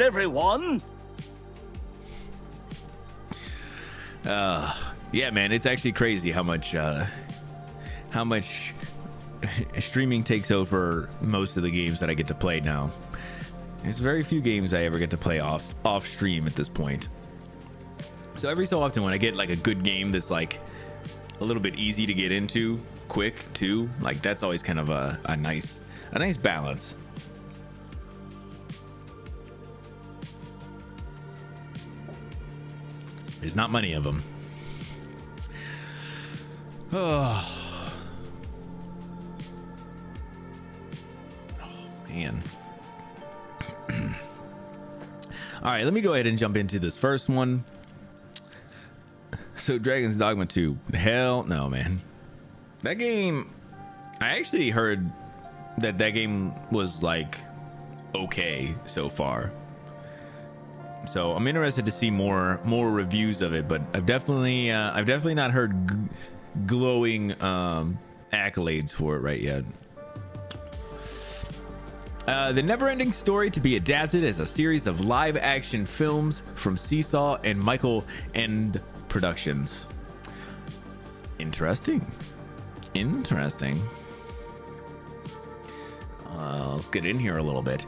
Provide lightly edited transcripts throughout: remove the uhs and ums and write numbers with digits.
Greetings, everyone. Yeah, man, it's actually crazy how much streaming takes over most of the games that I get to play now. There's very few games I ever get to play off stream at this point. So every so often when I get like a good game that's like a little bit easy to get into, quick too, like that's always kind of a nice balance. There's not many of them. Oh man. All right, let me go ahead and jump into this first one. So Dragon's Dogma 2, hell no, man. That game, I actually heard that game was like okay so far. So I'm interested to see more reviews of it, but I've definitely not heard glowing accolades for it right yet. The Neverending Story to be adapted as a series of live-action films from Seesaw and Michael End Productions. Interesting. Let's get in here a little bit.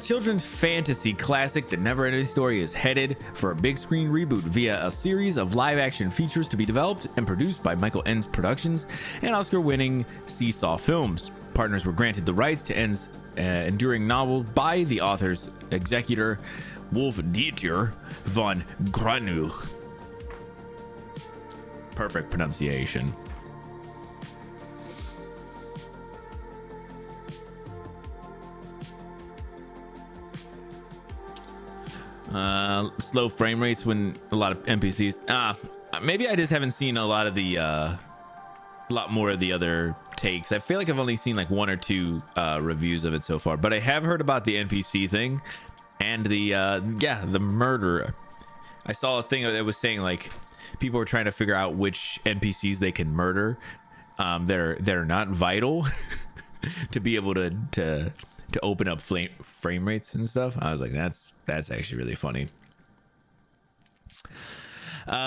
Children's fantasy classic The Neverending Story is headed for a big screen reboot via a series of live-action features to be developed and produced by Michael End Productions and Oscar-winning Seesaw Films. Partners were granted the rights to End's enduring novel by the author's executor Wolf-Dieter von Granuch. Perfect pronunciation. Slow frame rates when a lot of NPCs. Maybe I just haven't seen a lot more of the other takes. I feel like I've only seen like one or two reviews of it so far, but I have heard about the NPC thing and the murder. I saw a thing that was saying like people were trying to figure out which NPCs they can murder. They're not vital to be able to open up frame rates and stuff. I was like, that's actually really funny.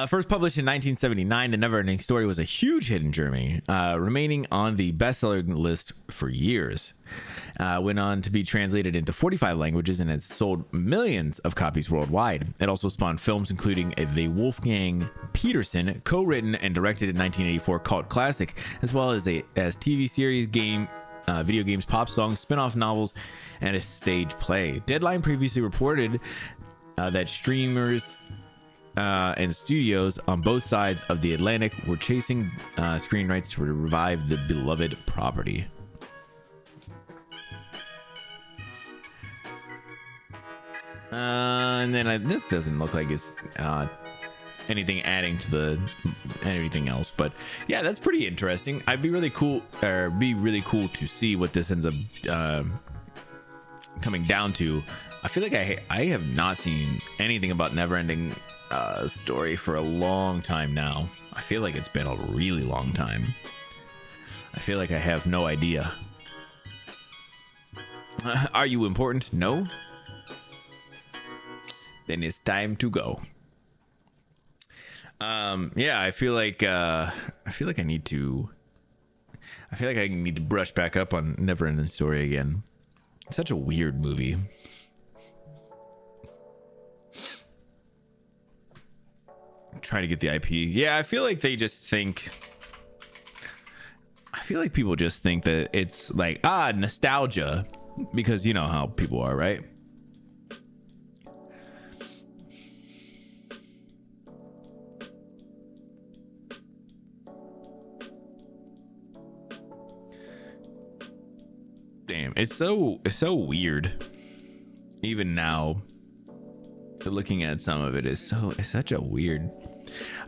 First published in 1979, The Neverending Story was a huge hit in Germany, remaining on the bestseller list for years. Went on to be translated into 45 languages and has sold millions of copies worldwide. It also spawned films including the Wolfgang Petersen co-written and directed in 1984 cult classic, as well as TV series, video games, pop songs, spin-off novels, and a stage play. Deadline previously reported that streamers and studios on both sides of the Atlantic were chasing screen rights to revive the beloved property. And then this doesn't look like it's anything adding to anything else, but yeah, that's pretty interesting. Be really cool to see what this ends up coming down to. I feel like I have not seen anything about Neverending Story for a long time now. I feel like it's been a really long time. I feel like I have no idea. Are you important? No? Then it's time to go. Yeah, I feel like I need to brush back up on Neverending Story again. It's such a weird movie. Trying to get the IP. Yeah, I feel like people just think that it's like nostalgia, because you know how people are, right? Damn, it's so weird. Even now, looking at some of it's such a weird.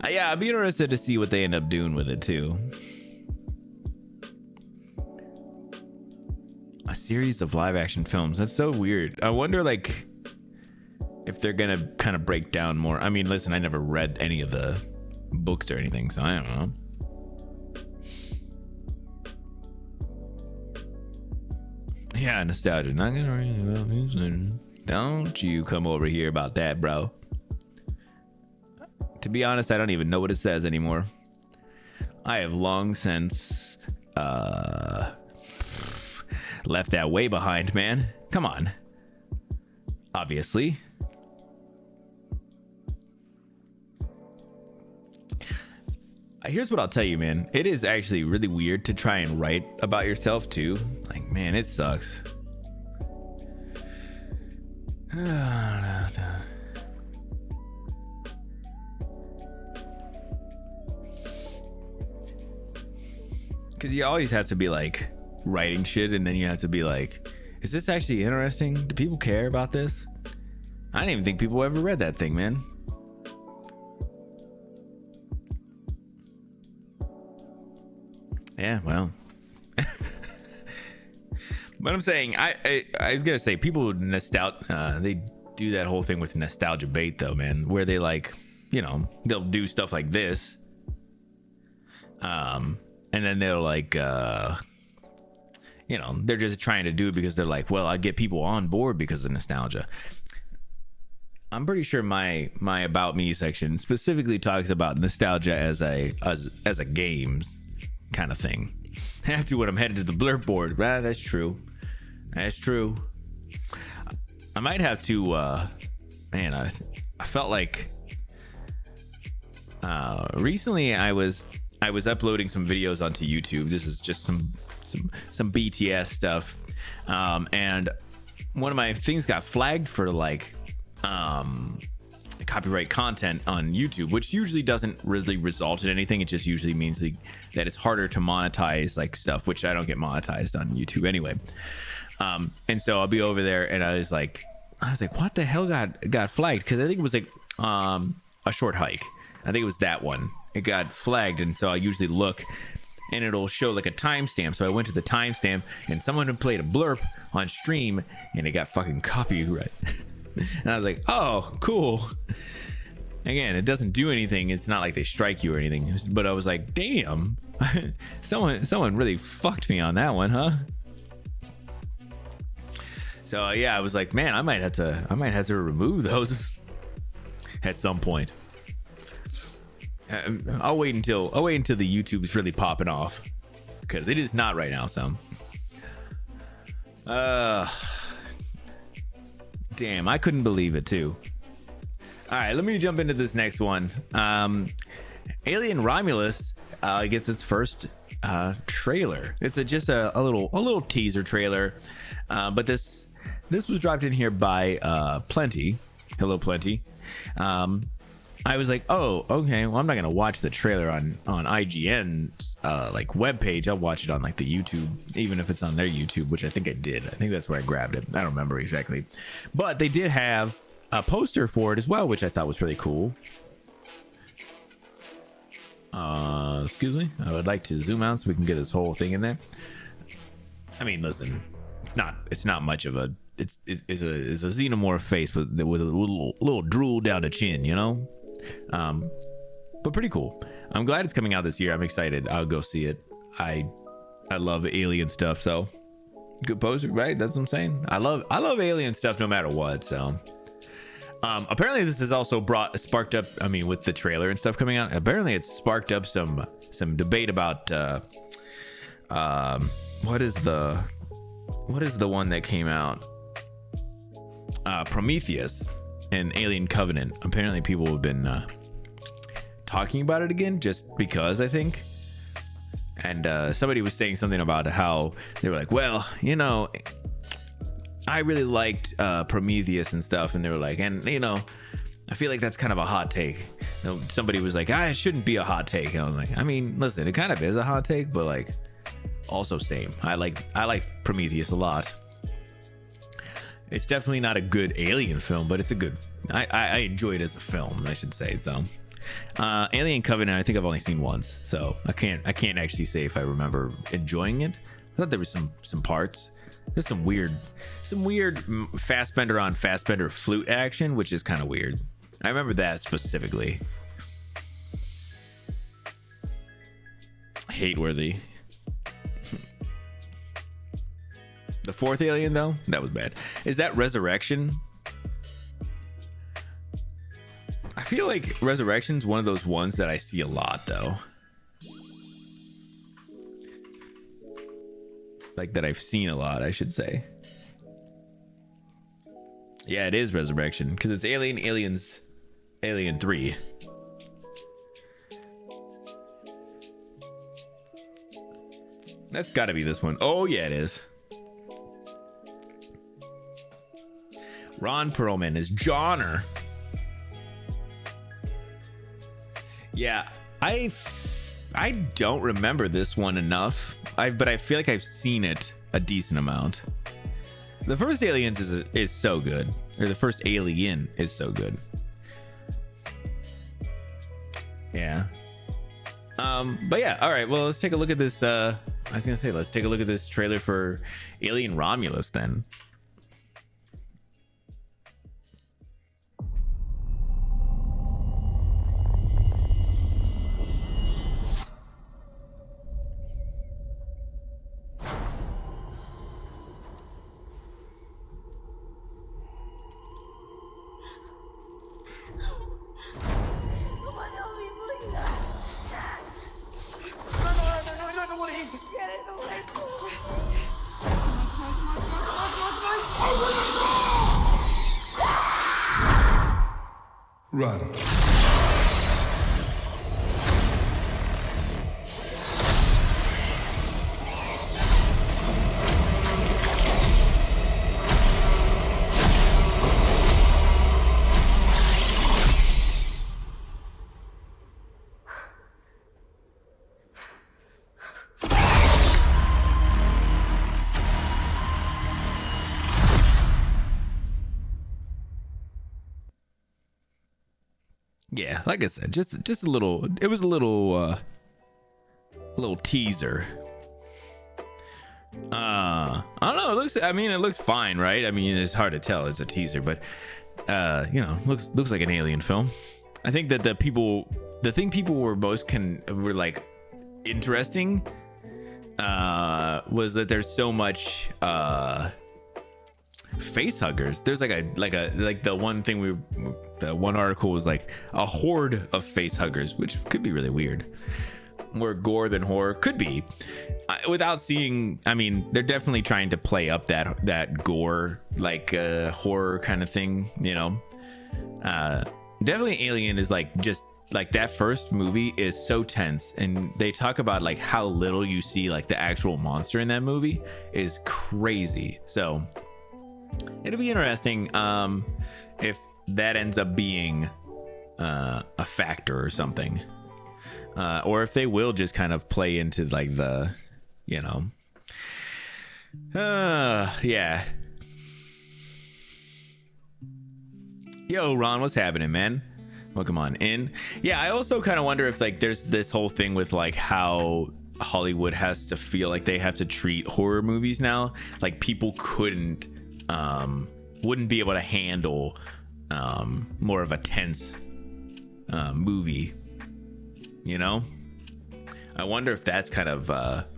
Yeah, I'd be interested to see what they end up doing with it too. A series of live action films. That's so weird. I wonder like if they're gonna kind of break down more. I mean, listen, I never read any of the books or anything, so I don't know. Yeah, nostalgia. Not gonna read about music. Don't you come over here about that, bro. To be honest, I don't even know what it says anymore. I have long since left that way behind, man. Come on. Obviously. Here's what I'll tell you, man. It is actually really weird to try and write about yourself too. Like, man, it sucks. Because you always have to be like writing shit, and then you have to be like, is this actually interesting? Do people care about this? I didn't even think people ever read that thing, man. Yeah, well. But I'm saying, I was gonna say, people with they do that whole thing with nostalgia bait though, man, where they like, you know, they'll do stuff like this, and then they'll like, you know, they're just trying to do it because they're like, well, I get people on board because of nostalgia. I'm pretty sure my About Me section specifically talks about nostalgia as a games kind of thing. I have to when I'm headed to the blurb board. That's true. That's true. I might have to, man, I felt like recently I was uploading some videos onto YouTube. This is just some BTS stuff, and one of my things got flagged for like copyright content on YouTube, which usually doesn't really result in anything. It just usually means that it's harder to monetize like stuff, which I don't get monetized on YouTube anyway. And so I'll be over there, and I was like, what the hell got flagged? Because I think it was like a short hike. I think it was that one. It got flagged, and so I usually look, and it'll show like a timestamp. So I went to the timestamp, and someone had played a blurb on stream, and it got fucking copyright. And I was like, oh, cool. Again, it doesn't do anything. It's not like they strike you or anything. But I was like, damn, someone really fucked me on that one, huh? So yeah, I was like, man, I might have to remove those at some point. I'll wait until the YouTube is really popping off, because it is not right now. So, damn, I couldn't believe it too. All right, let me jump into this next one. Alien Romulus gets its first trailer. It's just a little teaser trailer, but this was dropped in here by Plenty. Hello, Plenty. I was like, oh, okay. Well, I'm not gonna watch the trailer on IGN's like webpage. I'll watch it on like the YouTube, even if it's on their YouTube, which I think I did. I think that's where I grabbed it. I don't remember exactly, but they did have a poster for it as well, which I thought was really cool. Excuse me. I would like to zoom out so we can get this whole thing in there. I mean, listen, it's not much of a. It's a xenomorph face with a little drool down the chin, you know. But pretty cool. I'm glad it's coming out this year. I'm excited. I'll go see it. I love alien stuff, so good poster, right? That's what I'm saying. I love alien stuff no matter what. So apparently this has also sparked up, I mean, with the trailer and stuff coming out, apparently it's sparked up some debate about what is the one that came out, Prometheus and Alien Covenant. Apparently people have been talking about it again, just because, I think. And somebody was saying something about how they were like, well, you know, I really liked Prometheus and stuff, and they were like, and you know, I feel like that's kind of a hot take. You know, somebody was like, it shouldn't be a hot take, and I was like, I mean, listen, it kind of is a hot take, but like, also same. I like Prometheus a lot. It's definitely not a good alien film, but it's a good. I enjoy it as a film, I should say. So, Alien Covenant, I think I've only seen once, so I can't actually say if I remember enjoying it. I thought there was some parts. There's some weird Fassbender on Fassbender flute action, which is kind of weird. I remember that specifically. Hate-worthy. The fourth Alien, though, that was bad. Is that Resurrection? feel like Resurrection's one of those ones that I see a lot, though. Like that I've seen a lot, I should say. Yeah, it is Resurrection because it's Alien 3. That's got to be this one. Oh yeah, it is. Ron Perlman is Johnner. Yeah, I don't remember this one enough. But I feel like I've seen it a decent amount. The first Aliens is so good, or the first Alien is so good. Yeah. But yeah, all right. Well, let's take a look at this. I was gonna say, let's take a look at this trailer for Alien Romulus then. Run. Yeah, like I said, just a little. It was a little teaser. I don't know. It looks. I mean, it looks fine, right? I mean, it's hard to tell. It's a teaser, but you know, looks like an Alien film. I think that the thing people were most were like interesting was that there's so much face huggers. There's like the one thing the one article was like a horde of face huggers, which could be really weird. More gore than horror could be. Without seeing, I mean, they're definitely trying to play up that gore, like horror kind of thing, you know. Definitely Alien is like just like that first movie is so tense, and they talk about like how little you see like the actual monster in that movie is crazy. So it'll be interesting if that ends up being a factor or something, or if they will just kind of play into like the, you know, yeah. Yo, Ron, what's happening, man? Welcome on in. Yeah, I also kind of wonder if like there's this whole thing with like how Hollywood has to feel like they have to treat horror movies now. Like people wouldn't be able to handle more of a tense movie, you know. I wonder if that's kind of a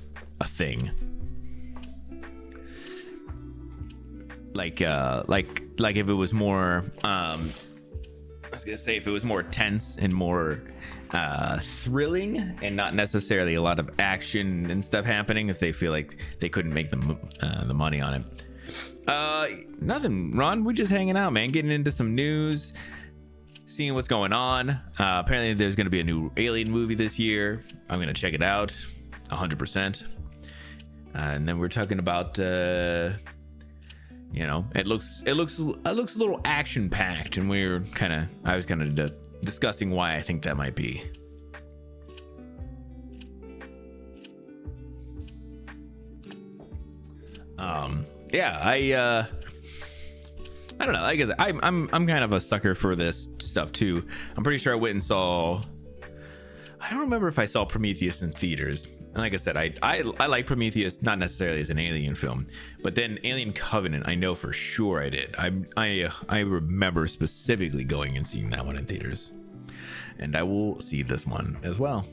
thing, like if it was more I was gonna say if it was more tense and more thrilling and not necessarily a lot of action and stuff happening, if they feel like they couldn't make the money on it. Nothing, Ron. We're just hanging out, man. Getting into some news, seeing what's going on. Apparently, there's going to be a new Alien movie this year. I'm going to check it out, 100%. And then we're talking about, you know, it looks a little action packed, and I was kind of discussing why I think that might be. Yeah, I don't know. Like I said, I'm kind of a sucker for this stuff too. I'm pretty sure I went and saw. I don't remember if I saw Prometheus in theaters. And like I said, I like Prometheus, not necessarily as an Alien film, but then Alien Covenant, I know for sure I did. I remember specifically going and seeing that one in theaters, and I will see this one as well.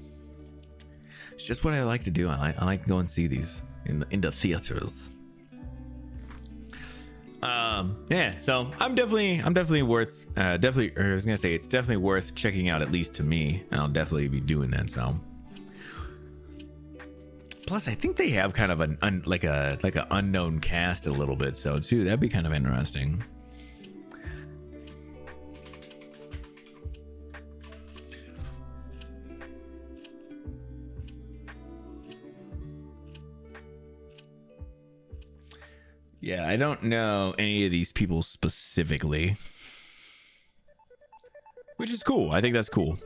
It's just what I like to do. I like to go and see these in the theaters. Yeah, so I'm definitely worth definitely or I was gonna say it's definitely worth checking out, at least to me, and I'll definitely be doing that. So plus I think they have kind of an like a unknown cast a little bit, so too that'd be kind of interesting. Yeah, I don't know any of these people specifically, which is cool. I think that's cool.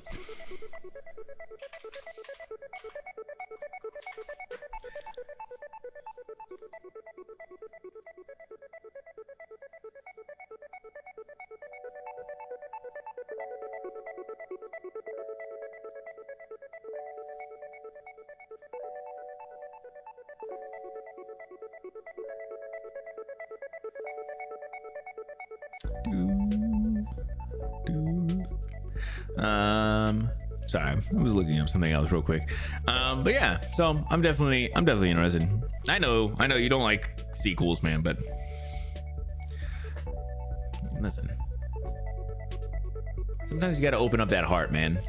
Sorry, I was looking up something else real quick. But yeah, so I'm definitely interested. I know you don't like sequels, man, but listen, sometimes you gotta open up that heart, man.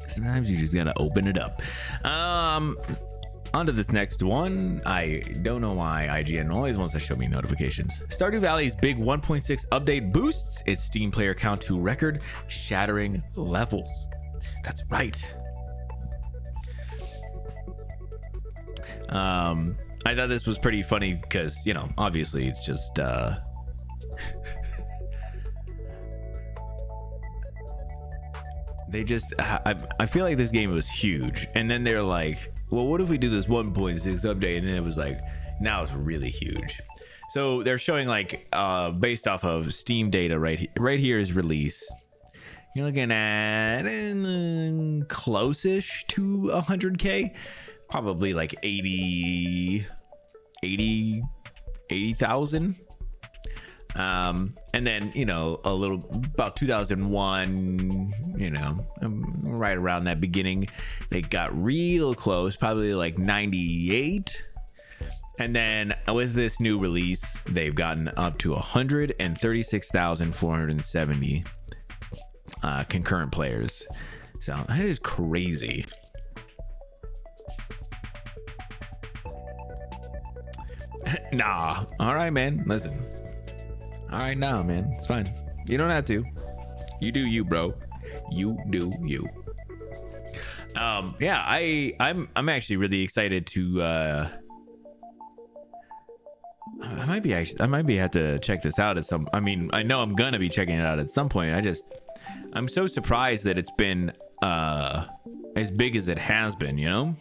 Sometimes you just gotta open it up. On to this next one. I don't know why IGN always wants to show me notifications. Stardew Valley's big 1.6 update boosts its Steam player count to record-shattering levels. That's right. I thought this was pretty funny because, you know, obviously it's just they just I feel like this game was huge, and then they're like, well, what if we do this 1.6 update? And then it was like, now it's really huge. So they're showing like based off of Steam data right here is release. You're looking at close-ish to 100K, probably like 80,000. And then, you know, a little about 2001, you know, right around that beginning, they got real close, probably like 98. And then with this new release, they've gotten up to 136,470 concurrent players. So that is crazy. Nah. All right, man. Listen. All right, now, man. It's fine. You don't have to. You do you, bro. You do you. Yeah, I'm actually really excited to I might be have to check this out at some. I mean, I know I'm gonna be checking it out at some point. I'm so surprised that it's been as big as it has been, you know?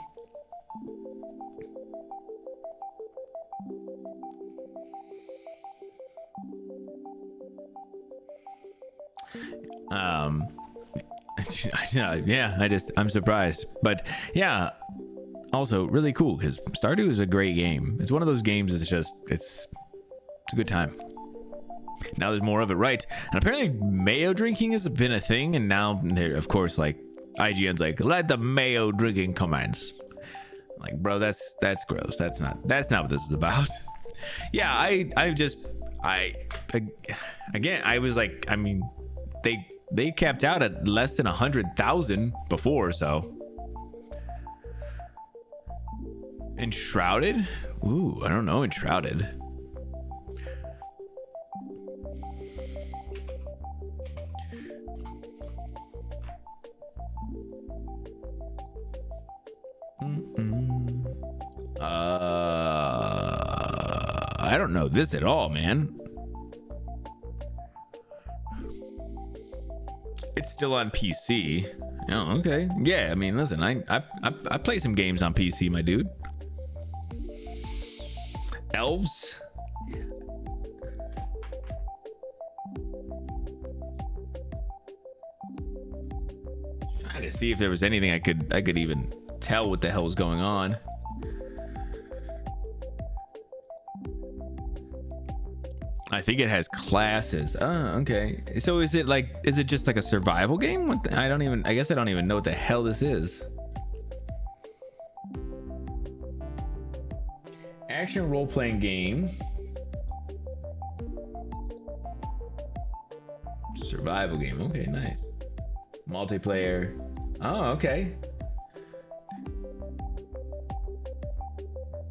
Yeah, I'm surprised. But yeah, also really cool because Stardew is a great game. It's one of those games it's a good time. Now there's more of it, right? And apparently mayo drinking has been a thing, and now of course, like IGN's like, let the mayo drinking commence. Like, bro, that's gross. That's not what this is about. Yeah, I was like, I mean, they capped out at less than 100,000 before, so. Enshrouded? Ooh, I don't know, Enshrouded. I don't know this at all, man. It's still on PC. Oh, okay. Yeah, I mean, listen, I play some games on PC, my dude. Elves? Trying to see if there was anything I could even tell what the hell was going on. I think it has classes. Oh, okay. So is it just like a survival game? I guess I don't even know what the hell this is. Action role-playing game. survival game. Okay, nice. Multiplayer. Oh, okay.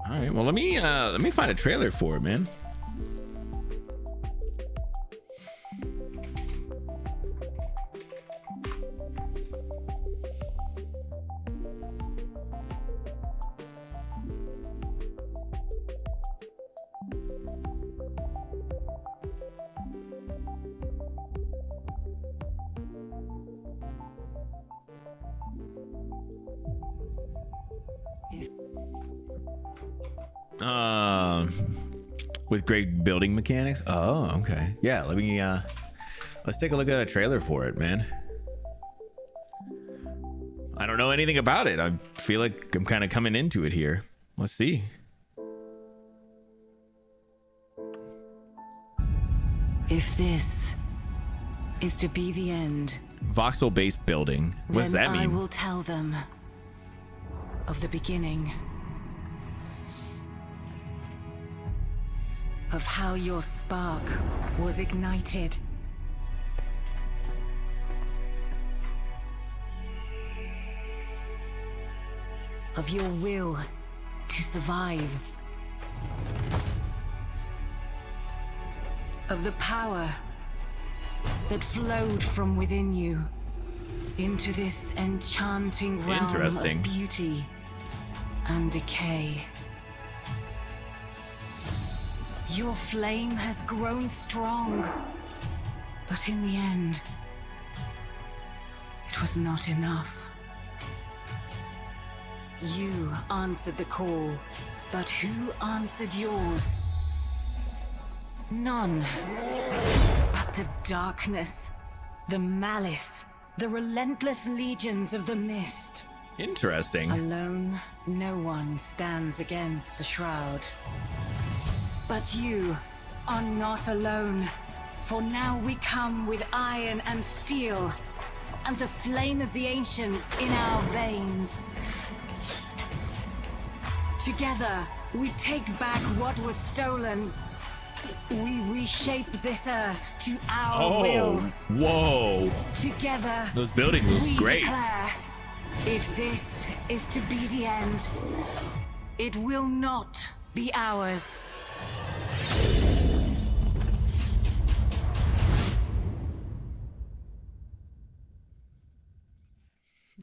All right. Well, let me find a trailer for it, man. With great building mechanics. Oh, okay. Yeah, let's take a look at a trailer for it, man. I don't know anything about it. I feel like I'm kind of coming into it here. Let's see. If this is to be the end, voxel-based building. What does that mean? I will tell them of the beginning. Of how your spark was ignited. Of your will to survive. Of the power that flowed from within you into this enchanting realm of beauty and decay. Your flame has grown strong, but in the end, it was not enough. You answered the call, but who answered yours? None. But the darkness, the malice, the relentless legions of the mist. Interesting. Alone, no one stands against the shroud. But you are not alone, for now we come with iron and steel, and the flame of the ancients in our veins. Together, we take back what was stolen. We reshape this earth to our will. Whoa. Together, those buildings look great. Declare, if this is to be the end, it will not be ours.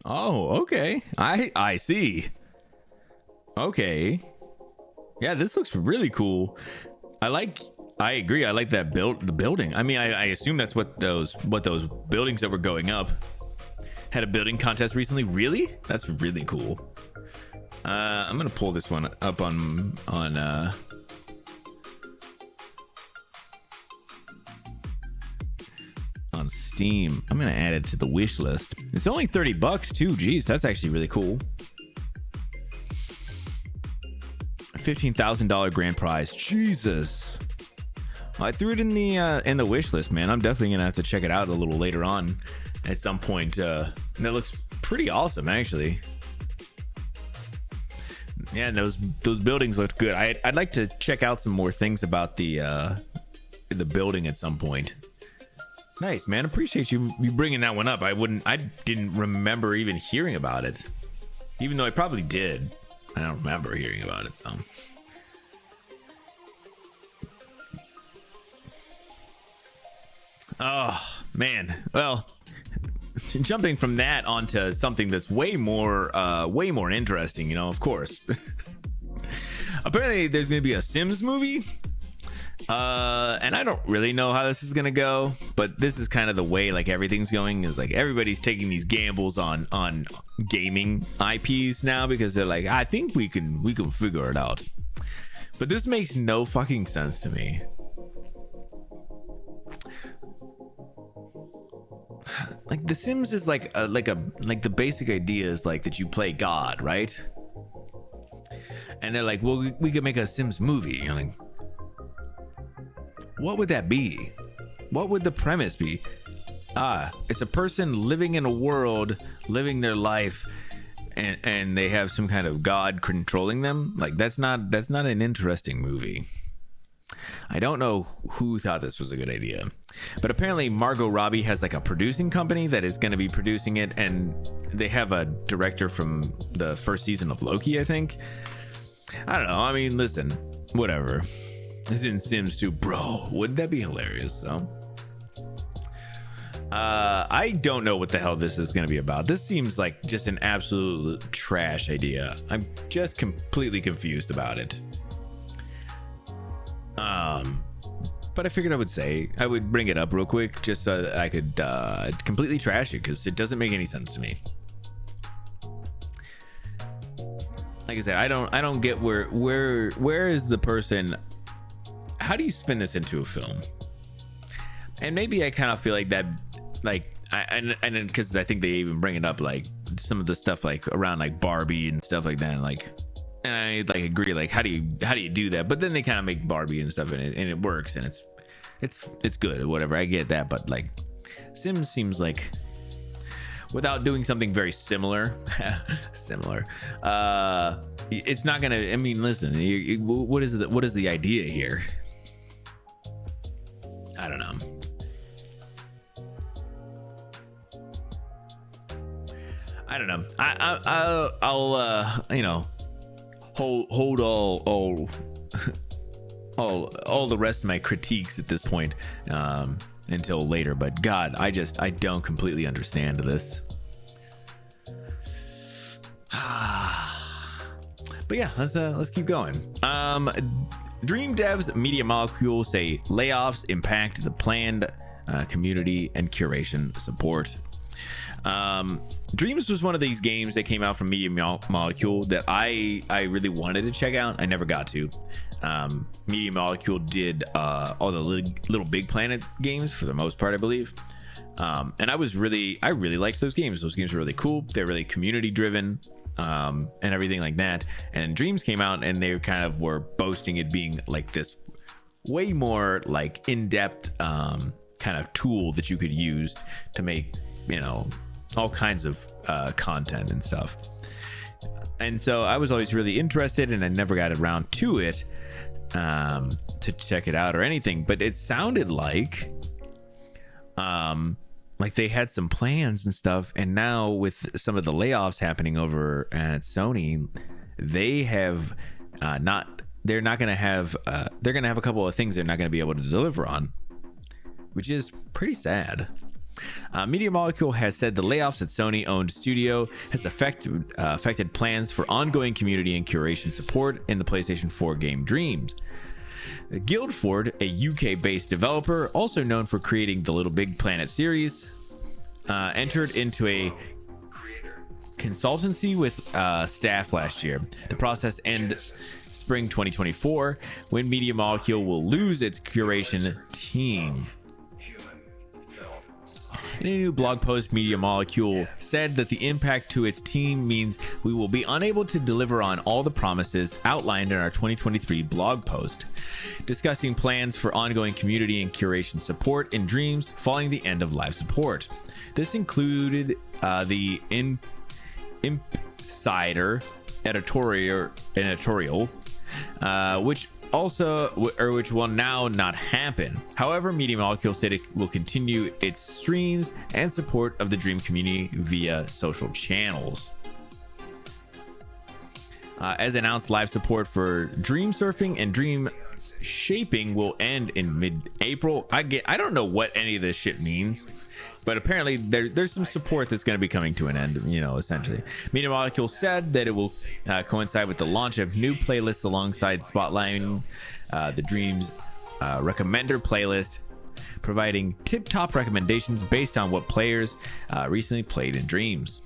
Oh, okay. I see. Okay. Yeah, this looks really cool. I agree. I like that the building. I mean, I assume that's what those buildings that were going up had a building contest recently. Really? That's really cool. I'm gonna pull this one up on Steam. I'm gonna add it to the wish list. It's only $30 too. Geez, that's actually really cool. $15,000 grand prize. Jesus. I threw it in the wish list, man. I'm definitely gonna have to check it out a little later on at some point. And it looks pretty awesome, actually. Yeah, and those buildings look good. I'd like to check out some more things about the building at some point. Nice, man. Appreciate you bringing that one up. I didn't remember even hearing about it, even though I probably did. I don't remember hearing about it. So. Oh man. Well, jumping from that onto something that's way more interesting. You know, of course. Apparently, there's going to be a Sims movie. And I don't really know how this is gonna go, but this is kind of the way like everything's going, is like everybody's taking these gambles on gaming IPs now, because they're like, I think we can figure it out. But this makes no fucking sense to me. Like The Sims is like the basic idea is like that you play God, right? And they're like, well, we could make a Sims movie. You're like, what would that be? What would the premise be? It's a person living in a world, living their life, and they have some kind of god controlling them. Like that's not an interesting movie. I don't know who thought this was a good idea, but apparently Margot Robbie has like a producing company that is going to be producing it, and they have a director from the first season of Loki, I think. I don't know. I mean, listen, whatever. This is in Sims 2, bro. Wouldn't that be hilarious though? I don't know what the hell this is going to be about. This seems like just an absolute trash idea. I'm just completely confused about it. But I figured I would bring it up real quick just so that I could completely trash it, because it doesn't make any sense to me. Like I said, I don't get where is the person. How do you spin this into a film? And maybe I kind of feel like that, like and because I think they even bring it up, like some of the stuff like around like Barbie and stuff like that, like, and I like agree, like how do you do that? But then they kind of make Barbie and stuff, and it works, and it's good or whatever. I get that, but like Sims seems like, without doing something very similar, it's not gonna. I mean, listen, what is the idea here? I don't know. I'll you know, hold all the rest of my critiques at this point until later. But God, I don't completely understand this. But yeah, let's keep going. Dream devs Media Molecule say layoffs impact the planned community and curation support. Dreams was one of these games that came out from Media Molecule that I really wanted to check out. I never got to. Media Molecule did all the Little Big Planet games for the most part, I believe. And I really liked those games. Those games were really cool. They're really community driven. And everything like that. And Dreams came out and they kind of were boasting it being like this way more like in-depth kind of tool that you could use to make, you know, all kinds of content and stuff. And so I was always really interested, and I never got around to it to check it out or anything. But it sounded like they had some plans and stuff, and now with some of the layoffs happening over at Sony, they have they're gonna have a couple of things they're not gonna be able to deliver on, which is pretty sad. Media Molecule has said the layoffs at Sony-owned studio has affected plans for ongoing community and curation support in the PlayStation 4 game Dreams. Guildford, a UK-based developer, also known for creating the Little Big Planet series, entered into a consultancy with staff last year. The process ends spring 2024, when Media Molecule will lose its curation team. In a new blog post, Media Molecule said that the impact to its team means we will be unable to deliver on all the promises outlined in our 2023 blog post, discussing plans for ongoing community and curation support in Dreams following the end of live support. This included the Insider editorial, which will now not happen. However, Media Molecule said it will continue its streams and support of the Dream community via social channels. As announced, live support for Dream Surfing and Dream Shaping will end in mid-April. I don't know what any of this shit means, but apparently there's some support that's going to be coming to an end, you know, essentially. Media Molecule said that it will coincide with the launch of new playlists alongside spotlighting the Dreams Recommender playlist, providing tip-top recommendations based on what players recently played in Dreams.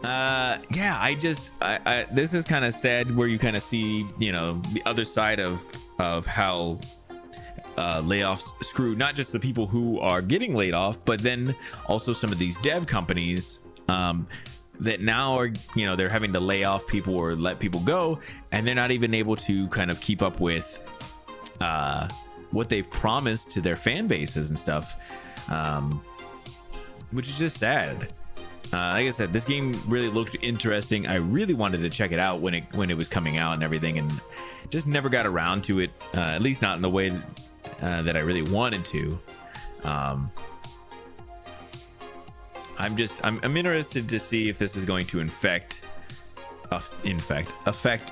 This is kind of sad, where you kind of see, you know, the other side of how layoffs screw not just the people who are getting laid off, but then also some of these dev companies that now are, you know, they're having to lay off people or let people go, and they're not even able to kind of keep up with what they've promised to their fan bases and stuff, which is just sad. Like I said, this game really looked interesting. I really wanted to check it out when it was coming out and everything, and just never got around to it. At least not in the way that I really wanted to. I'm interested to see if this is going to affect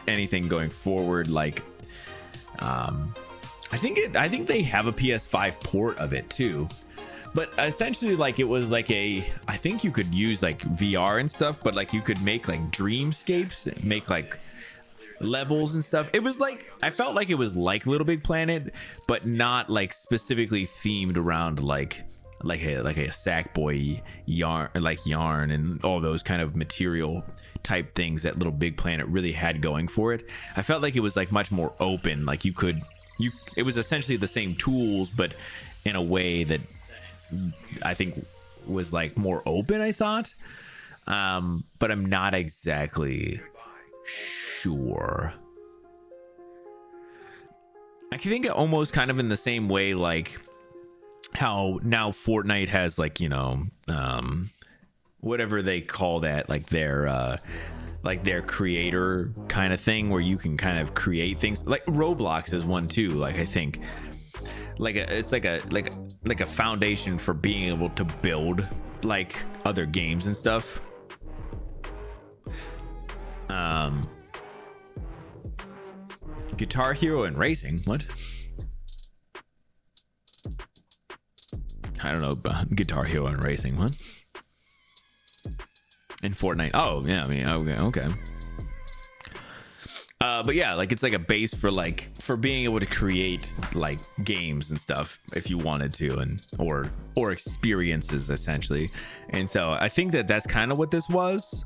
anything going forward. Like, I think they have a PS5 port of it too. But essentially, like, it was like I think you could use like VR and stuff, but like you could make like dreamscapes, make like levels and stuff. It was like, I felt like it was like Little Big Planet, but not like specifically themed around like a Sackboy yarn and all those kind of material type things that Little Big Planet really had going for it. I felt like it was like much more open. Like it was essentially the same tools, but in a way that I think was like more open, I thought. But I'm not exactly sure. I think almost kind of in the same way, like how now Fortnite has like, you know, whatever they call that, like their creator kind of thing, where you can kind of create things. Like Roblox is one too. Like, I think it's like a foundation for being able to build like other games and stuff. Guitar Hero and Racing, what? I don't know about Guitar Hero and Racing, what? In Fortnite. Oh yeah, I mean, okay. But yeah, like it's like a base for being able to create like games and stuff if you wanted to, and or experiences essentially. And so I think that's kind of what this was.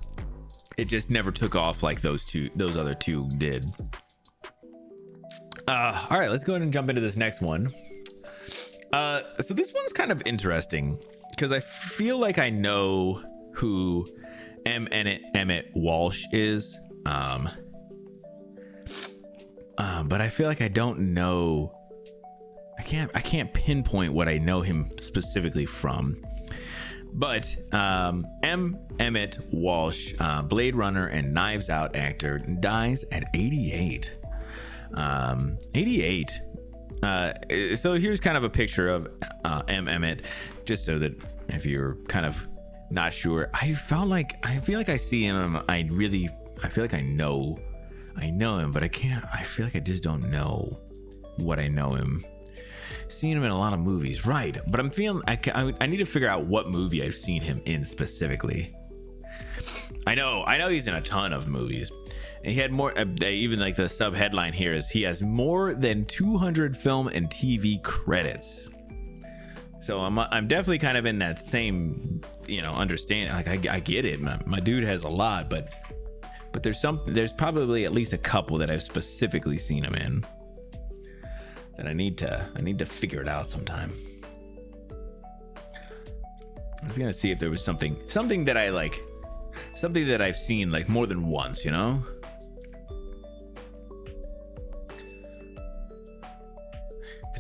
It just never took off like those other two did. All right, let's go ahead and jump into this next one. So this one's kind of interesting because I feel like I know who Emmett Walsh is. But I feel like I don't know. I can't pinpoint what I know him specifically from. But Emmett Walsh, Blade Runner and Knives Out actor, dies at 88. 88. So here's kind of a picture of Emmett, just so that if you're kind of not sure. I feel like I see him. I feel like I know him, but I feel like I just don't know what I know him. Seen him in a lot of movies, right? But I'm feeling I need to figure out what movie I've seen him in specifically. I know he's in a ton of movies. And he had more, even like the sub headline here is he has more than 200 film and TV credits. So I'm definitely kind of in that same, you know, understanding. Like I get it. My dude has a lot, but there's probably at least a couple that I've specifically seen him in that I need to figure it out sometime. I was gonna see if there was something that I like, something that I've seen like more than once, you know.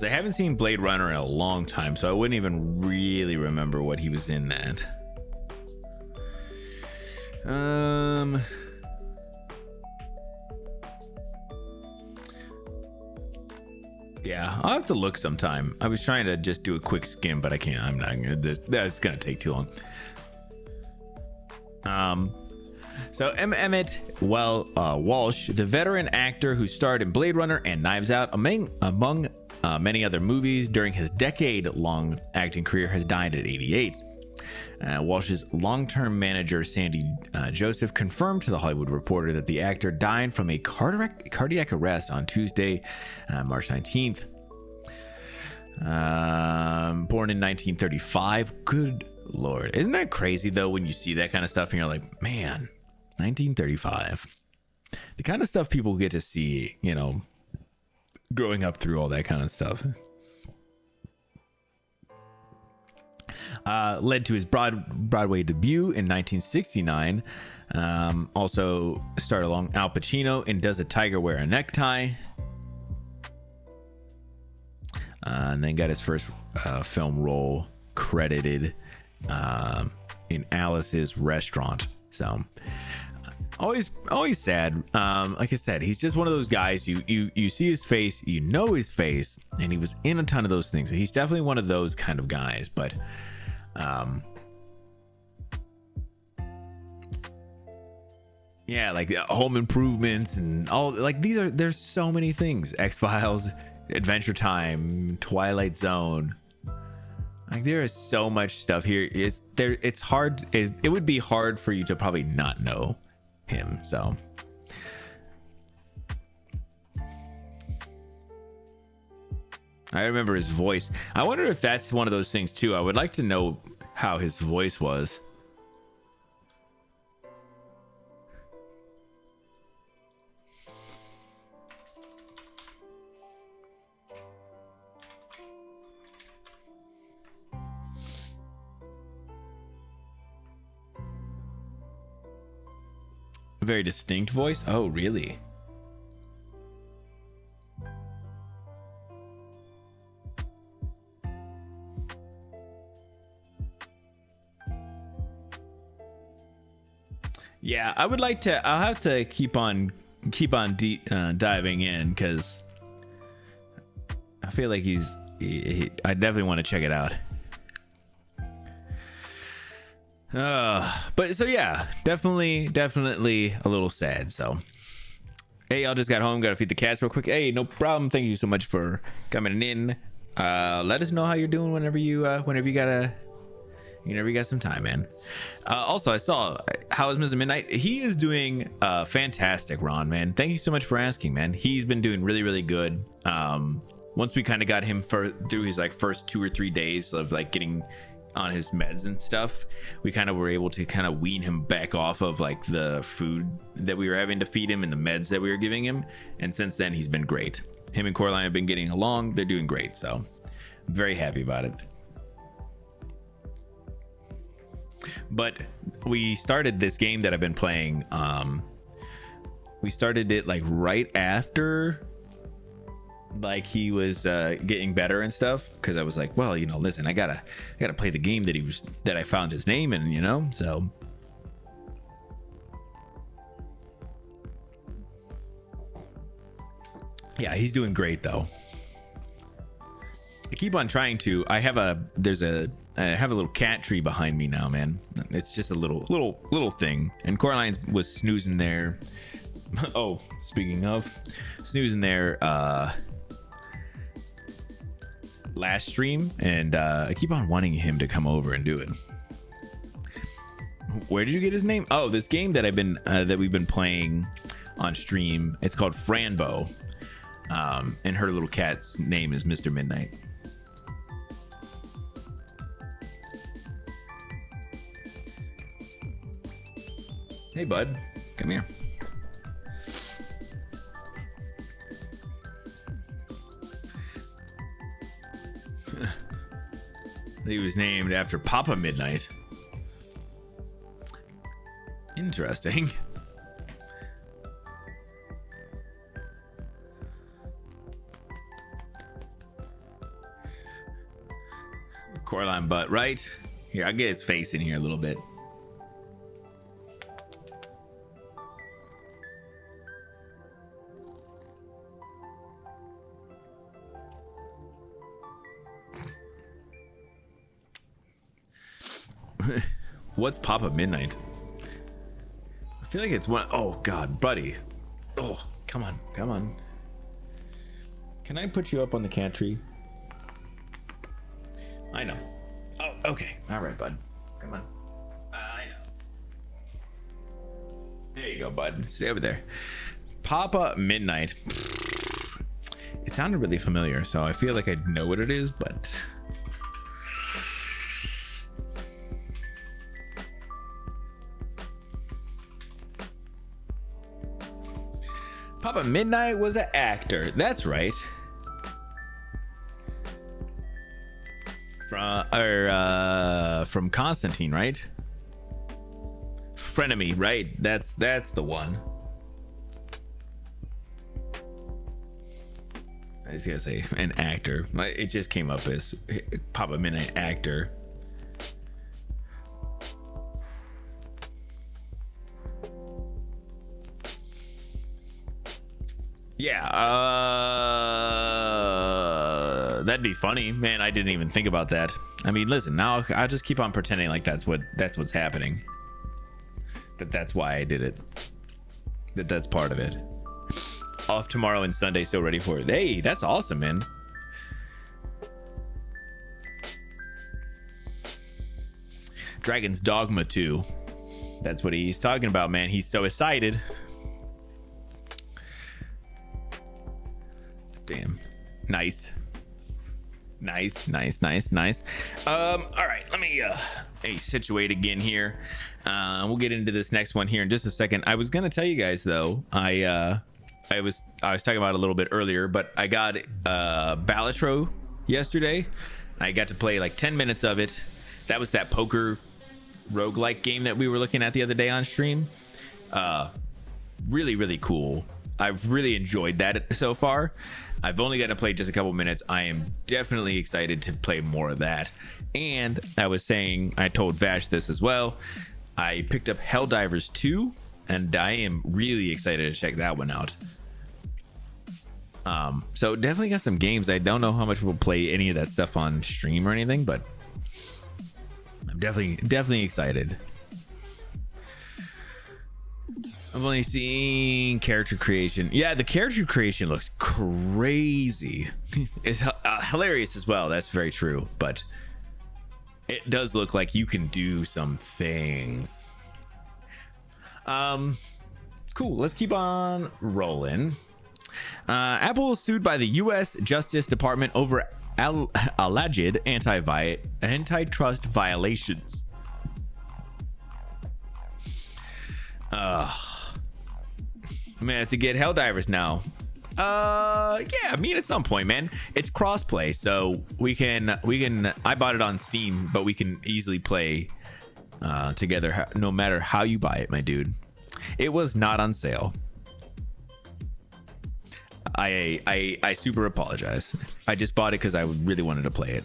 I haven't seen Blade Runner in a long time, so I wouldn't even really remember what he was in that. Yeah, I'll have to look sometime. I was trying to just do a quick skim, but I can't. I'm not gonna. That's gonna take too long. So Emmett Walsh, the veteran actor who starred in Blade Runner and Knives Out, among many other movies during his decade-long acting career, has died at 88. Walsh's long-term manager, Sandy Joseph, confirmed to The Hollywood Reporter that the actor died from a cardiac arrest on Tuesday, March 19th. Born in 1935. Good Lord. Isn't that crazy, though, when you see that kind of stuff and you're like, man, 1935. The kind of stuff people get to see, you know, growing up through all that kind of stuff. Led to his Broadway debut in 1969. Also starred along Al Pacino in Does a Tiger Wear a Necktie? And then got his first film role credited in Alice's restaurant. So always sad. Like I said, he's just one of those guys, you see his face, you know his face, and he was in a ton of those things. He's definitely one of those kind of guys. But yeah, like Home Improvements and all, like there's so many things. X-Files, Adventure Time, Twilight Zone. Like there is so much stuff here. It's hard. It would be hard for you to probably not know him. So I remember his voice. I wonder if that's one of those things too. I would like to know how his voice was. A very distinct voice. Oh, really? Yeah, I would like to. I'll have to keep on diving in, because I feel like I definitely want to check it out. But so yeah, definitely a little sad. So hey, I just got home, gotta feed the cats real quick. Hey, no problem. Thank you so much for coming in. Let us know how you're doing whenever you got some time, man. Also, I saw how is Mr. Midnight. He is doing fantastic, Ron, man. Thank you so much for asking, man. He's been doing really good. Once we kind of got him through his like first 2 or 3 days of like getting on his meds and stuff, we kind of were able to kind of wean him back off of like the food that we were having to feed him and the meds that we were giving him. And since then, he's been great. Him and Coraline have been getting along. They're doing great. So I'm very happy about it. But we started this game that I've been playing. We started it like right after like he was getting better and stuff, because I was like, well, you know, listen, I gotta play the game that I found his name in, you know. So yeah, he's doing great though. I keep on trying to. I have a little cat tree behind me now, man. It's just a little thing. And Coraline was snoozing there. Oh, speaking of snoozing there, last stream, and I keep on wanting him to come over and do it. Where did you get his name? Oh, this game that we've been playing on stream. It's called Franbo, and her little cat's name is Mr. Midnight. Hey, bud, come here. He was named after Papa Midnight. Interesting. Coraline butt, right? Here, I'll get his face in here a little bit. What's Papa Midnight? I feel like it's one. Oh God, buddy. Oh, come on. Can I put you up on the cat tree? I know. Oh, okay. All right, bud. Come on. I know. There you go, bud. Stay over there. Papa Midnight. It sounded really familiar, so I feel like I know what it is, but Papa Midnight was an actor. That's right. From Constantine, right? Frenemy, right? That's the one. I was gonna say an actor. It just came up as Papa Midnight actor. Yeah, that'd be funny, man. I didn't even think about that. I mean, listen, now I'll just keep on pretending like that's what's happening. That's why I did it. That's part of it. Off tomorrow and Sunday, so ready for it. Hey, that's awesome, man. Dragon's Dogma 2. That's what he's talking about, man. He's so excited. Damn. Nice. Nice. All right, let me situate again here. We'll get into this next one here in just a second. I was gonna tell you guys though, I was talking about it a little bit earlier, but I got Balatro yesterday. I got to play like 10 minutes of it. That was that poker roguelike game that we were looking at the other day on stream. Really cool. I've really enjoyed that so far. I've only got to play just a couple minutes. I am definitely excited to play more of that. And I was saying, I told Vash this as well, I picked up Helldivers 2 and I am really excited to check that one out. So definitely got some games. I don't know how much we'll play any of that stuff on stream or anything, but I'm definitely excited. I've only seen character creation. Yeah, the character creation looks crazy. It's hilarious as well. That's very true. But it does look like you can do some things. Cool. Let's keep on rolling. Apple is sued by the U.S. Justice Department over alleged antitrust violations. I'm gonna have to get Helldivers now. Yeah, I mean at some point, man. It's crossplay, so we can I bought it on Steam, but we can easily play together no matter how you buy it, my dude. It was not on sale. I super apologize. I just bought it because I really wanted to play it.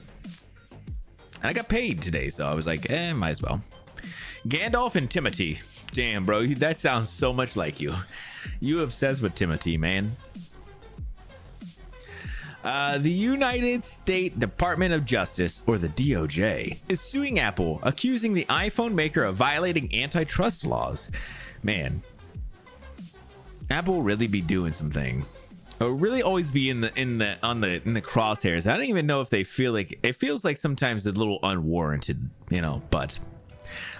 And I got paid today, so I was like, might as well. Gandalf and Timothy. Damn, bro, that sounds so much like you. You obsessed with Timothy, man. The United States Department of Justice, or the DOJ, is suing Apple, accusing the iPhone maker of violating antitrust laws. Man, Apple really be doing some things. Or really always be in the crosshairs. I don't even know if they feel like it feels like sometimes a little unwarranted, but.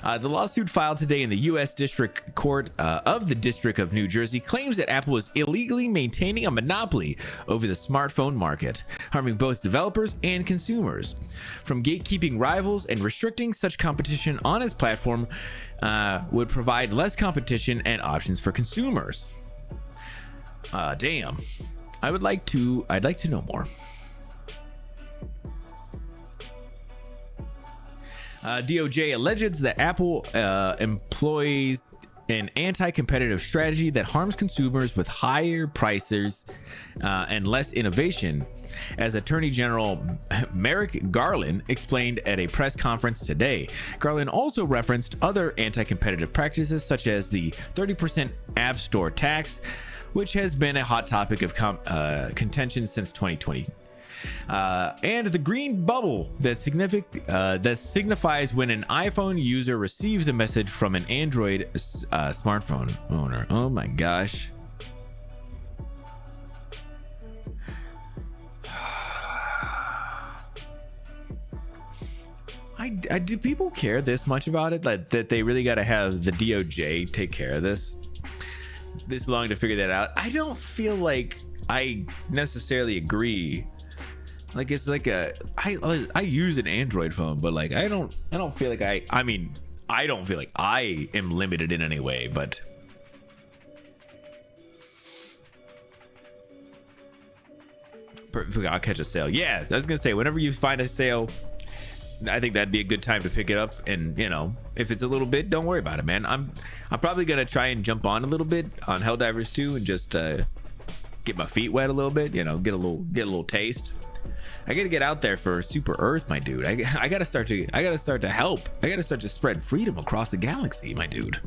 The lawsuit filed today in the U.S. District Court of the District of New Jersey claims that Apple is illegally maintaining a monopoly over the smartphone market, harming both developers and consumers. From gatekeeping rivals and restricting such competition on its platform would provide less competition and options for consumers. Damn. I'd like to know more. DOJ alleges that Apple employs an anti-competitive strategy that harms consumers with higher prices and less innovation, as Attorney General Merrick Garland explained at a press conference today. Garland also referenced other anti-competitive practices such as the 30% App Store tax, which has been a hot topic of contention since 2020. And the green bubble that signifies when an iPhone user receives a message from an Android smartphone owner. Oh my gosh. Do people care this much about it that they really got to have the DOJ take care of this long to figure that out? I don't feel like I necessarily agree. Like it's like I use an Android phone, but like I don't feel like I don't feel like I am limited in any way, but I'll catch a sale. Yeah, I was gonna say whenever you find a sale, I think that'd be a good time to pick it up. And if it's a little bit, don't worry about it, man. I'm probably gonna try and jump on a little bit on Helldivers 2 and just get my feet wet a little bit, get a little taste. I gotta get out there for Super Earth, my dude. I gotta start to help. I gotta start to spread freedom across the galaxy, my dude.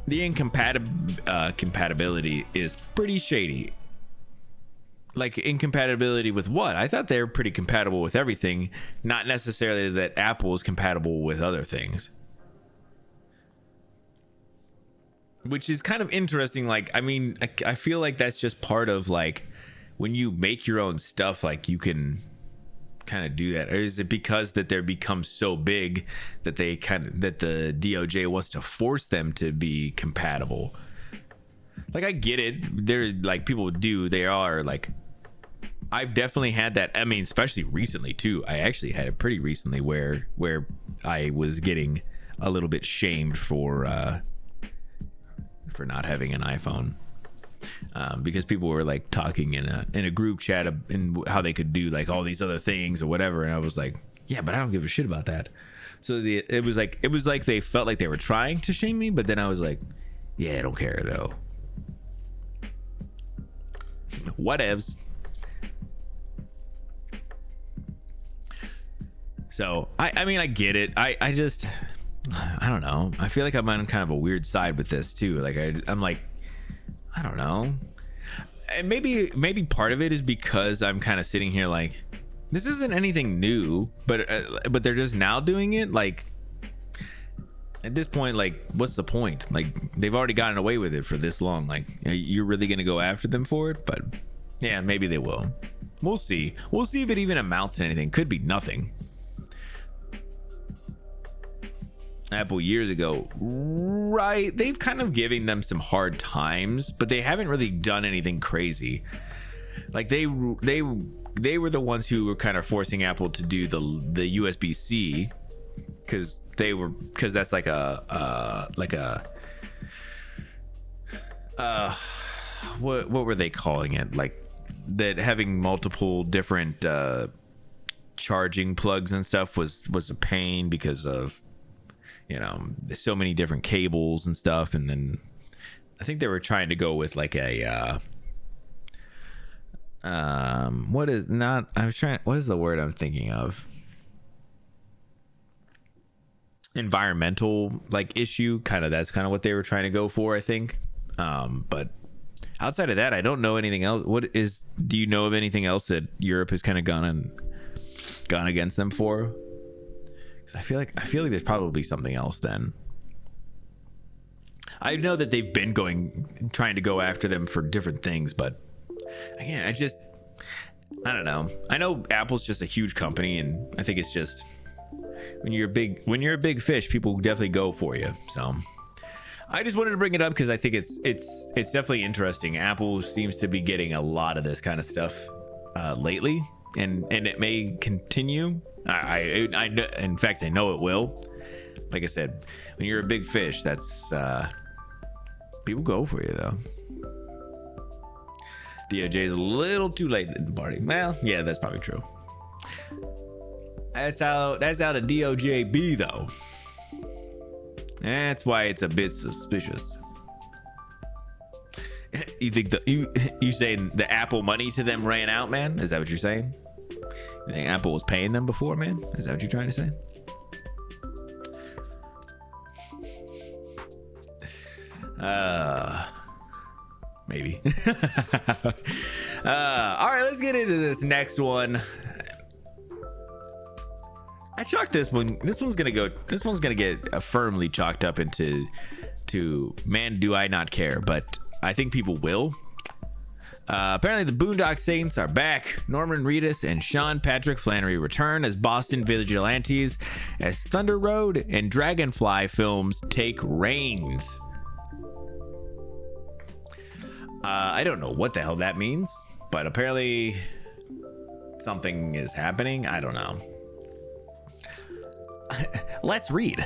the compatibility is pretty shady. Like, incompatibility with what? I thought they were pretty compatible with everything, not necessarily that Apple is compatible with other things. Which is kind of interesting. Like, I mean, I feel like that's just part of, like, when you make your own stuff, like, you can kind of do that. Or is it because that they're become so big that they that the DOJ wants to force them to be compatible? Like, I get it. They're like, people do. They are like, I've definitely had that. I mean, especially recently too. I actually had it pretty recently where I was getting a little bit shamed for not having an iPhone, because people were like talking in a group chat and how they could do like all these other things or whatever, and I was like, yeah, but I don't give a shit about that. So it was like they felt like they were trying to shame me, but then I was like, yeah, I don't care though. Whatevs. So I mean, I get it. I don't know. I feel like I'm on kind of a weird side with this too. Like I'm like, I don't know. And maybe part of it is because I'm kind of sitting here like, this isn't anything new, but they're just now doing it. Like, at this point, like, what's the point? Like, they've already gotten away with it for this long. Like, you're really gonna go after them for it? But yeah, maybe they will. We'll see. We'll see if it even amounts to anything. Could be nothing. Apple years ago, right? They've kind of given them some hard times, but they haven't really done anything crazy. Like, they were the ones who were kind of forcing Apple to do the USB-C, because that's like what were they calling it? Like, that having multiple different charging plugs and stuff was a pain because of, you know, so many different cables and stuff. And then I think they were trying to go with like a what is the word I'm thinking of? Environmental like issue, that's kind of what they were trying to go for, I think. But outside of that, I don't know anything else. Do you know of anything else that Europe has kind of gone against them for? I feel like there's probably something else then. I know that they've been trying to go after them for different things, but again, I don't know. I know Apple's just a huge company, and I think it's just when you're a big fish, people definitely go for you. So I just wanted to bring it up because I think it's definitely interesting. Apple seems to be getting a lot of this kind of stuff lately. And it may continue. In fact, I know it will. Like I said, when you're a big fish, that's people go for you though. DOJ is a little too late in the party. Well, yeah, that's probably true. That's out of DOJB though. That's why it's a bit suspicious. You think you saying the Apple money to them ran out, man? Is that what you're saying? You think Apple was paying them before, man? Is that what you're trying to say? Maybe. All right, let's get into this next one. I chalked this one. This one's gonna get firmly chalked up into man, do I not care? But I think people will. Apparently, the Boondock Saints are back. Norman Reedus and Sean Patrick Flannery return as Boston vigilantes as Thunder Road and Dragonfly films take reins. I don't know what the hell that means, but apparently something is happening. I don't know. Let's read.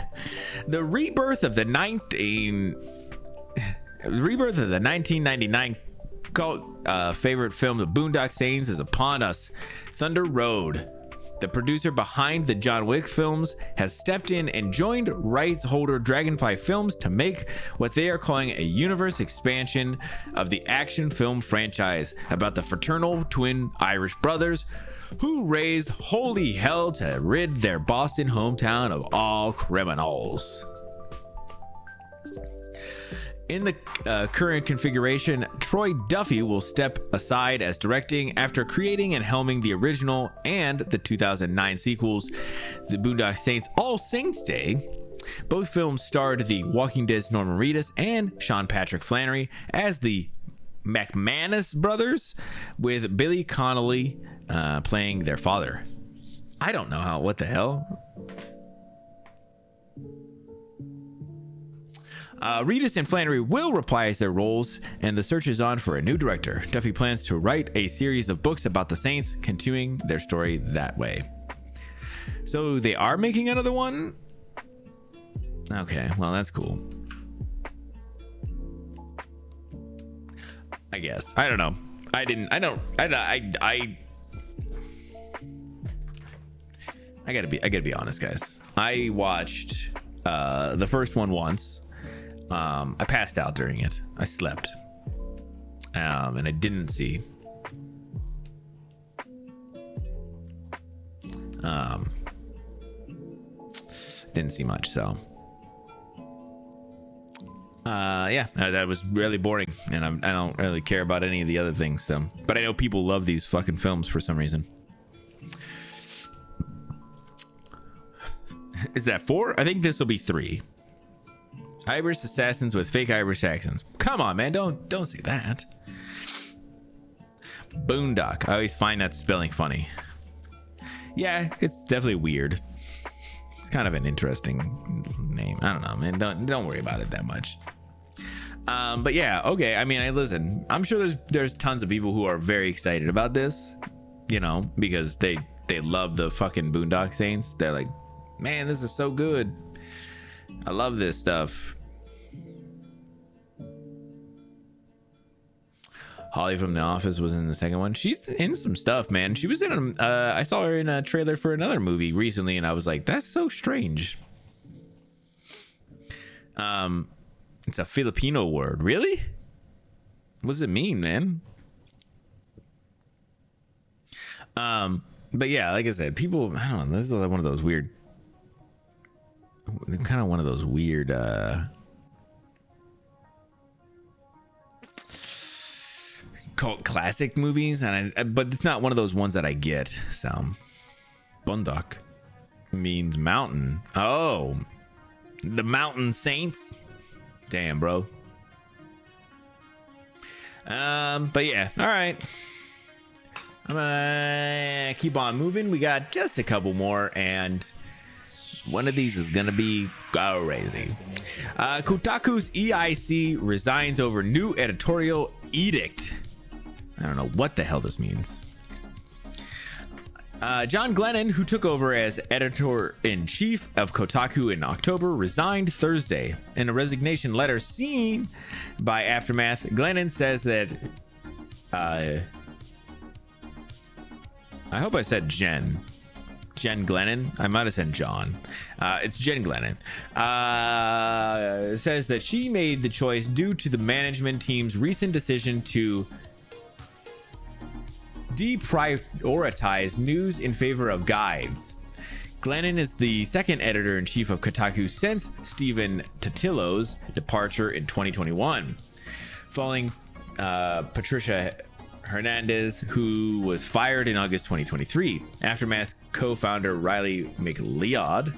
The rebirth of the 1999 cult favorite film, The Boondock Saints, is upon us. Thunder Road, the producer behind the John Wick films, has stepped in and joined rights holder Dragonfly Films to make what they are calling a universe expansion of the action film franchise about the fraternal twin Irish brothers who raised holy hell to rid their Boston hometown of all criminals. In the current configuration, Troy Duffy will step aside as directing after creating and helming the original and the 2009 sequels, The Boondock Saints All Saints Day. Both films starred the Walking Dead's Norman Reedus and Sean Patrick Flanery as the McManus brothers, with Billy Connolly playing their father. I don't know what the hell. Reedus and Flannery will reprise their roles, and the search is on for a new director. Duffy plans to write a series of books about the Saints, continuing their story that way. So they are making another one? Okay, well, that's cool. I guess. I don't know. I gotta be honest, guys. I watched the first one once. I passed out during it. I slept. And I didn't see. Didn't see much, so. Yeah, that was really boring, and I don't really care about any of the other things, so. But I know people love these fucking films for some reason. Is that 4? I think this will be 3. Irish assassins with fake Irish accents. Come on, man, don't say that. Boondock. I always find that spelling funny. Yeah, it's definitely weird. It's kind of an interesting name. I don't know, man. Don't worry about it that much. But yeah, okay. I mean, listen. I'm sure there's tons of people who are very excited about this, you know, because they love the fucking Boondock Saints. They're like, man, this is so good. I love this stuff. Holly from The Office was in the second one. She's in some stuff, man. She was in I saw her in a trailer for another movie recently, and I was like, that's so strange. It's a Filipino word. Really? What does it mean, man? But yeah, like I said, people, I don't know, this is one of those weird, kind of one of those weird cult classic movies, and but it's not one of those ones that I get. So Boondock means mountain. Oh, the Mountain Saints. Damn, bro. But yeah, all right, I'm gonna keep on moving. We got just a couple more, and one of these is gonna be crazy. Kotaku's EIC resigns over new editorial edict. I don't know what the hell this means. John Glennon, who took over as editor-in-chief of Kotaku in October, resigned Thursday. In a resignation letter seen by Aftermath, Glennon says that I hope I said Jen Glennon. I might have said John. It's Jen Glennon. Says that she made the choice due to the management team's recent decision to deprioritize news in favor of guides. Glennon is the second editor-in-chief of Kotaku since Stephen Tottilo's departure in 2021, following Patricia Hernandez, who was fired in August 2023. Aftermath co-founder Riley McLeod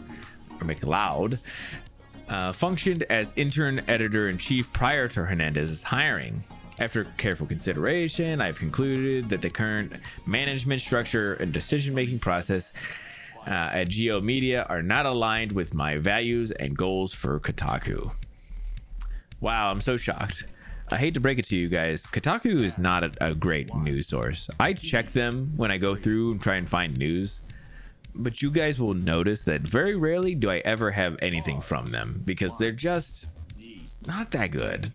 functioned as intern editor-in-chief prior to Hernandez's hiring. After careful consideration, I've concluded that the current management structure and decision-making process at Geo Media are not aligned with my values and goals for Kotaku. Wow, I'm so shocked. I hate to break it to you guys. Kotaku is not a great news source. I check them when I go through and try and find news, but you guys will notice that very rarely do I ever have anything from them because they're just not that good.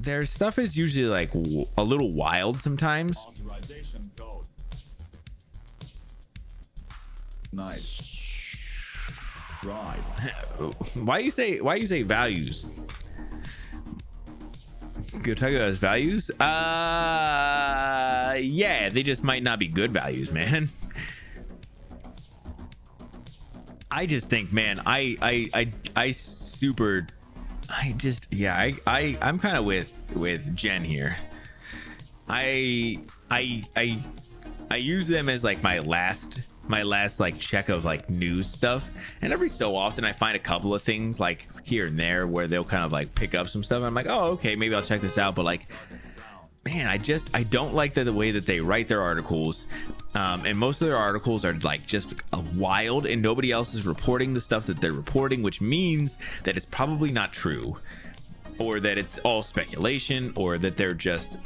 Their stuff is usually like a little wild sometimes. Authorization code. Nice. Right. Why you say values? Kotaku has values? Yeah, they just might not be good values, man. I just think, man, I super I just, yeah, I'm kind of with Jen here. I use them as like my last like check of like news stuff, and every so often I find a couple of things like here and there where they'll kind of like pick up some stuff and I'm like, oh, okay, maybe I'll check this out. But like, man, I don't like the way that they write their articles, and most of their articles are like just wild, and nobody else is reporting the stuff that they're reporting, which means that it's probably not true, or that it's all speculation, or that they're just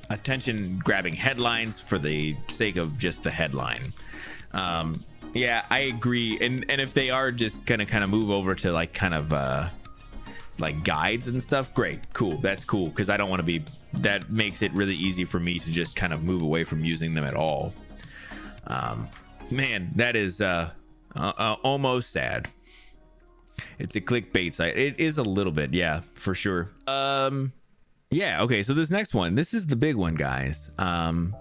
attention grabbing headlines for the sake of just the headline. Yeah, I agree. And if they are just gonna kind of move over to like kind of like guides and stuff, great, cool, that's cool, because I don't want to be, that makes it really easy for me to just kind of move away from using them at all. Man, that is almost sad. It's a clickbait site. It is a little bit, yeah, for sure. Yeah, okay, so this next one, this is the big one, guys. There's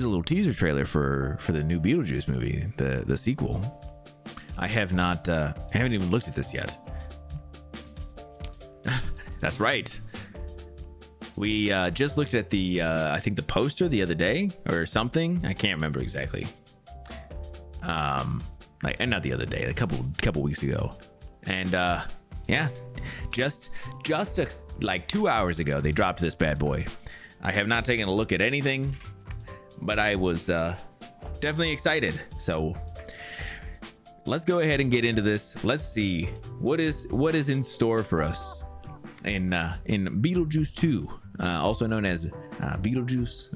a little teaser trailer for the new Beetlejuice movie, the sequel. I haven't even looked at this yet. That's right. We just looked at the I think the poster the other day or something. I can't remember exactly. Like, and not the other day, a couple weeks ago. And yeah, just like 2 hours ago they dropped this bad boy. I have not taken a look at anything, but I was definitely excited. So let's go ahead and get into this. Let's see what is in store for us in Beetlejuice 2, also known as Beetlejuice.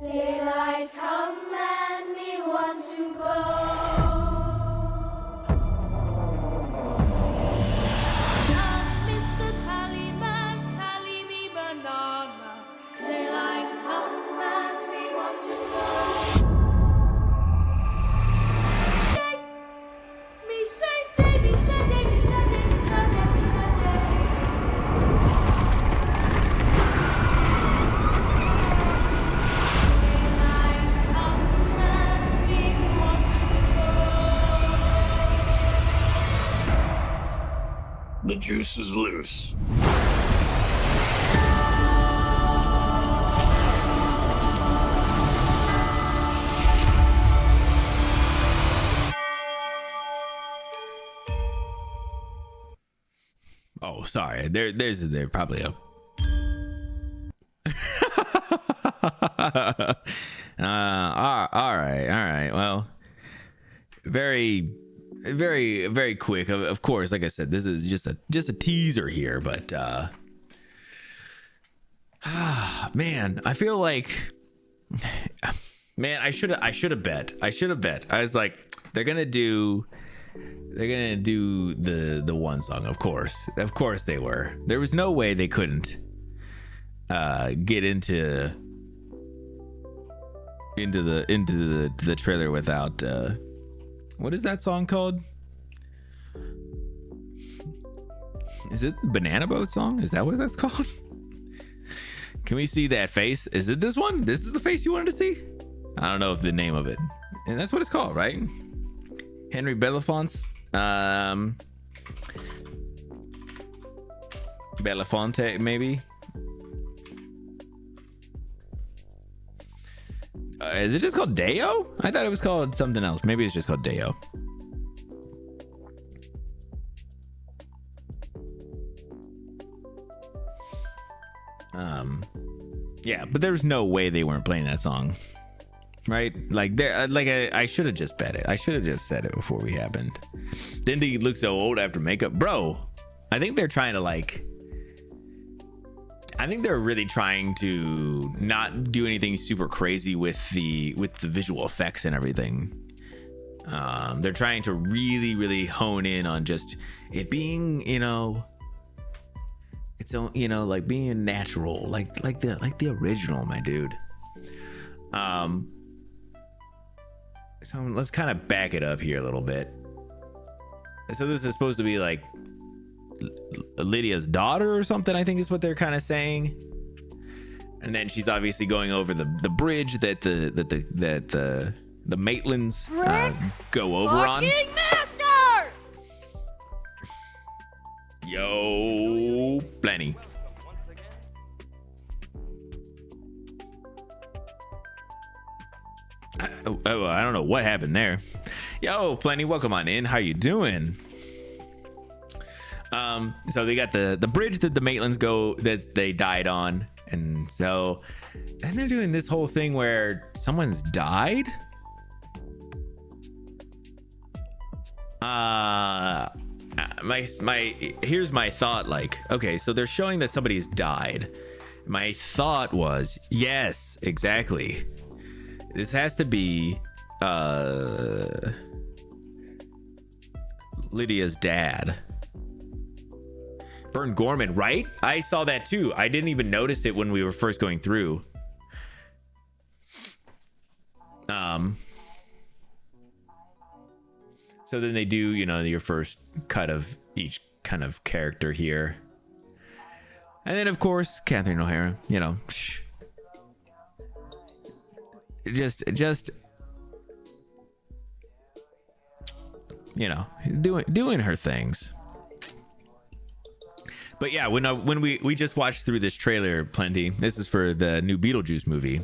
Daylight come and we want to go. Come, Mr. Tallyman, tally me banana. Daylight come and we want to go. Day, me say day, me say day, me say day, me say day, me say day. The juice is loose. Oh, sorry. There's probably a. All right. Well, very quick. Of course, like I said, this is just a teaser here, but man, I feel like, man, I should have bet. I was like, they're gonna do the one song. Of course they were. There was no way they couldn't get into the trailer without what is that song called? Is it Banana Boat song? Is that what that's called? Can we see that face? Is it this one? This is the face you wanted to see? I don't know if the name of it. And that's what it's called, right? Henry Belafonte. Belafonte, maybe. Is it just called Deo? I thought it was called something else. Maybe it's just called Deo. Yeah, but there was no way they weren't playing that song, right? Like, I should have just bet it. I should have just said it before we happened. Didn't he look so old after makeup, bro? I think they're trying to I think they're really trying to not do anything super crazy with the visual effects and everything. They're trying to really hone in on just it being, its own, you know, like being natural, like the original, my dude. So let's kind of back it up here a little bit. So this is supposed to be like Lydia's daughter or something, I think is what they're kind of saying. And then she's obviously going over the bridge that the Maitlands go over on. Master! Yo, Plenty. Oh, I don't know what happened there. Yo, Plenty, welcome on in. How you doing? So they got the bridge that the Maitlands that they died on, and so then they're doing this whole thing where someone's died. Here's my thought. Like, okay, so they're showing that somebody's died. My thought was, yes, exactly. This has to be Lydia's dad, Vern Gorman, right? I saw that too. I didn't even notice it when we were first going through. So then they do, you know, your first cut of each kind of character here. And then, of course, Catherine O'Hara, you know, just you know, doing her things. But yeah, when we just watched through this trailer, Plenty. This is for the new Beetlejuice movie.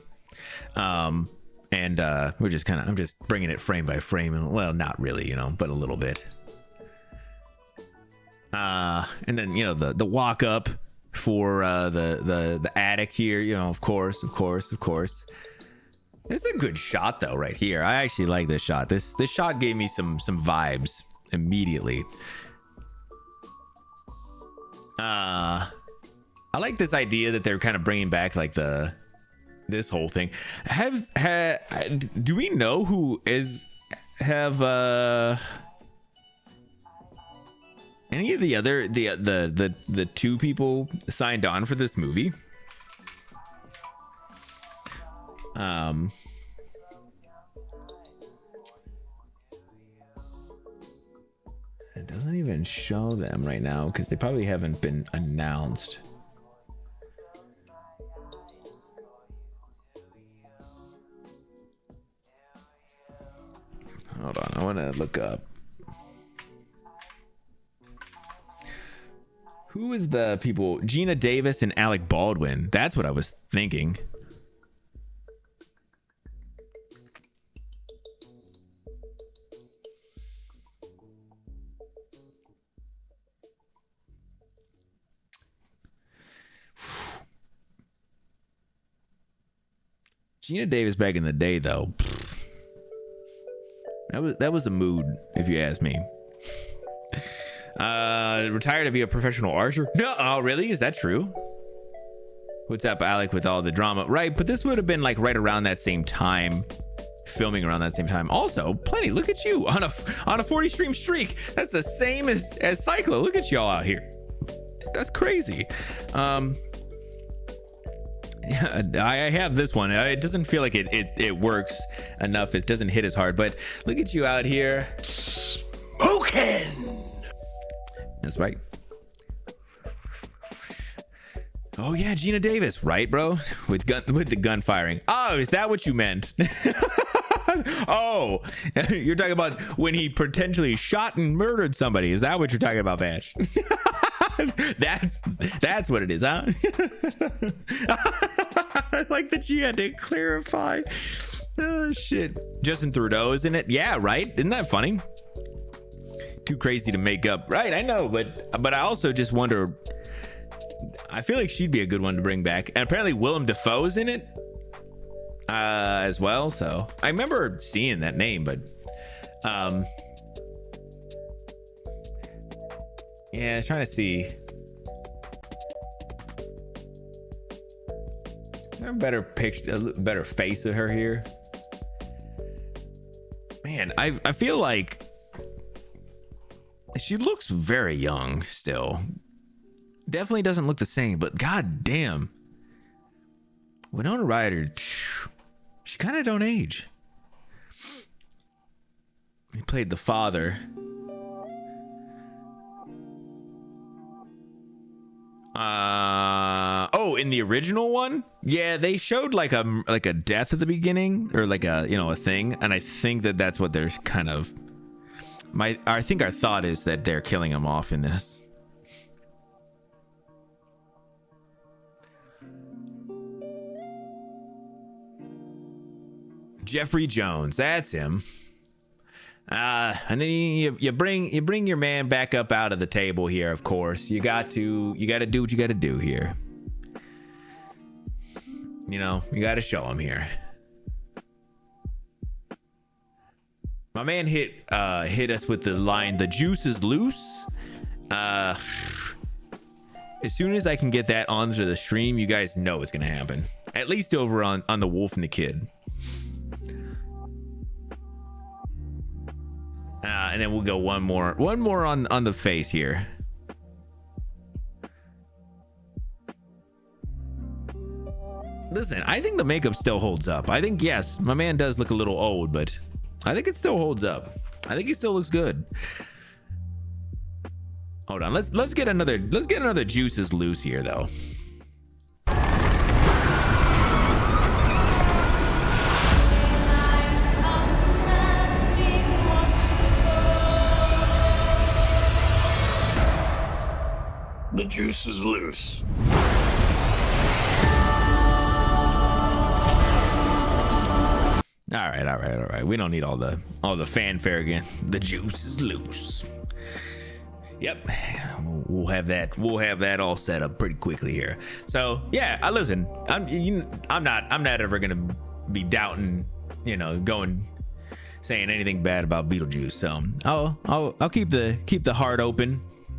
And we're just I'm just bringing it frame by frame. Well, not really, you know, but a little bit. And then, you know, the walk up for the attic here, you know, of course. It's a good shot though, right here. I actually like this shot. This shot gave me some vibes immediately. I like this idea that they're kind of bringing back like this whole thing. Do we know who have any of the other the two people signed on for this movie? It doesn't even show them right now because they probably haven't been announced. Hold on, I want to look up. Who is the people? Gina Davis and Alec Baldwin. That's what I was thinking. Gina Davis back in the day, though, that was a mood, if you ask me. Retired to be a professional archer? No, oh, really? Is that true? What's up, Alec, with all the drama? Right, but this would have been like right around that same time, filming around that same time. Also, Plenty, look at you on a 40 stream streak. That's the same as Cyclo. Look at y'all out here. That's crazy. Yeah, I have this one. It doesn't feel like it works enough. It doesn't hit as hard, but look at you out here. Smoking. That's right. Oh yeah, Gina Davis, right, bro? With the gun firing. Oh, is that what you meant? Oh, you're talking about when he potentially shot and murdered somebody. Is that what you're talking about, Bash? That's what it is, huh? I like that you had to clarify. Oh shit. Justin Trudeau is in it. Yeah, right. Isn't that funny? Too crazy to make up. Right, I know, but I also just wonder. I feel like she'd be a good one to bring back. And apparently Willem Dafoe's in it as well. So I remember seeing that name, but yeah, I was trying to see. A better picture, a better face of her here. Man, I feel like she looks very young still. Definitely doesn't look the same, but god damn. Winona Ryder, she kind of don't age. He played the father. Oh, in the original one, yeah, they showed like a death at the beginning, or like a thing, and I think that's what they're kind of. I think our thought is that they're killing him off in this. Jeffrey Jones, that's him. And then you bring your man back up out of the table here. Of course, you got to do what you got to do here. You know, you got to show him here. My man hit us with the line, "The juice is loose." As soon as I can get that onto the stream, you guys know it's gonna happen. At least over on the Wolf and the Kid. And then we'll go one more on the face here. Listen, I think the makeup still holds up. I think, yes, my man does look a little old, but I think it still holds up. I think he still looks good. Hold on, let's get another juices loose here though. The juice is loose. All right. We don't need all the fanfare again. The juice is loose. Yep, we'll have that all set up pretty quickly here. So yeah, listen, I'm not ever gonna be doubting, saying anything bad about Beetlejuice. So I'll keep the heart open,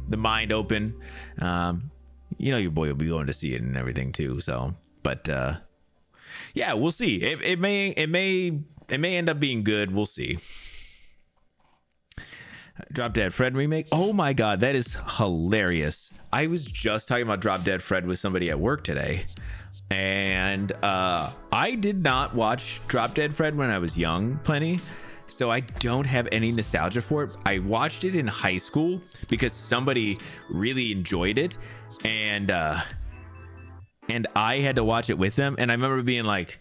the mind open. Your boy will be going to see it and everything too. So, but yeah, we'll see. It may end up being good. We'll see. Drop Dead Fred remake. Oh my god, that is hilarious. I was just talking about Drop Dead Fred with somebody at work today, and I did not watch Drop Dead Fred when I was young plenty, so I don't have any nostalgia for it. I watched it in high school because somebody really enjoyed it, and I had to watch it with them, and I remember being like,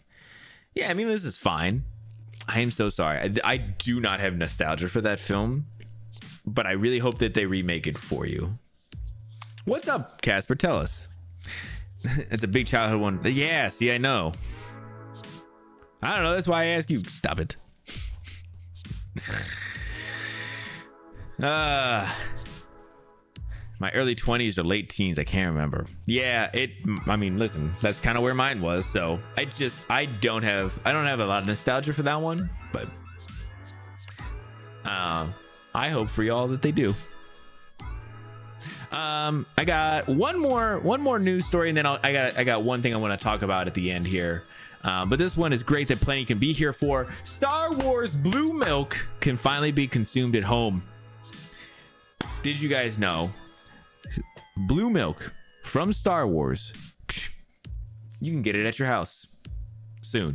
yeah, I mean, this is fine. I am so sorry. I do not have nostalgia for that film, but I really hope that they remake it for you. What's up, Casper? Tell us. It's a big childhood one. Yeah, see, I know. I don't know. That's why I ask you. Stop it. My early 20s or late teens, I can't remember. Yeah, listen, that's kind of where mine was. So I don't have a lot of nostalgia for that one, but I hope for y'all that they do. I got one more news story, and then I got one thing I want to talk about at the end here. But this one is great that plenty can be here for. Star Wars Blue Milk can finally be consumed at home. Did you guys know? Blue Milk from Star Wars. You can get it at your house soon.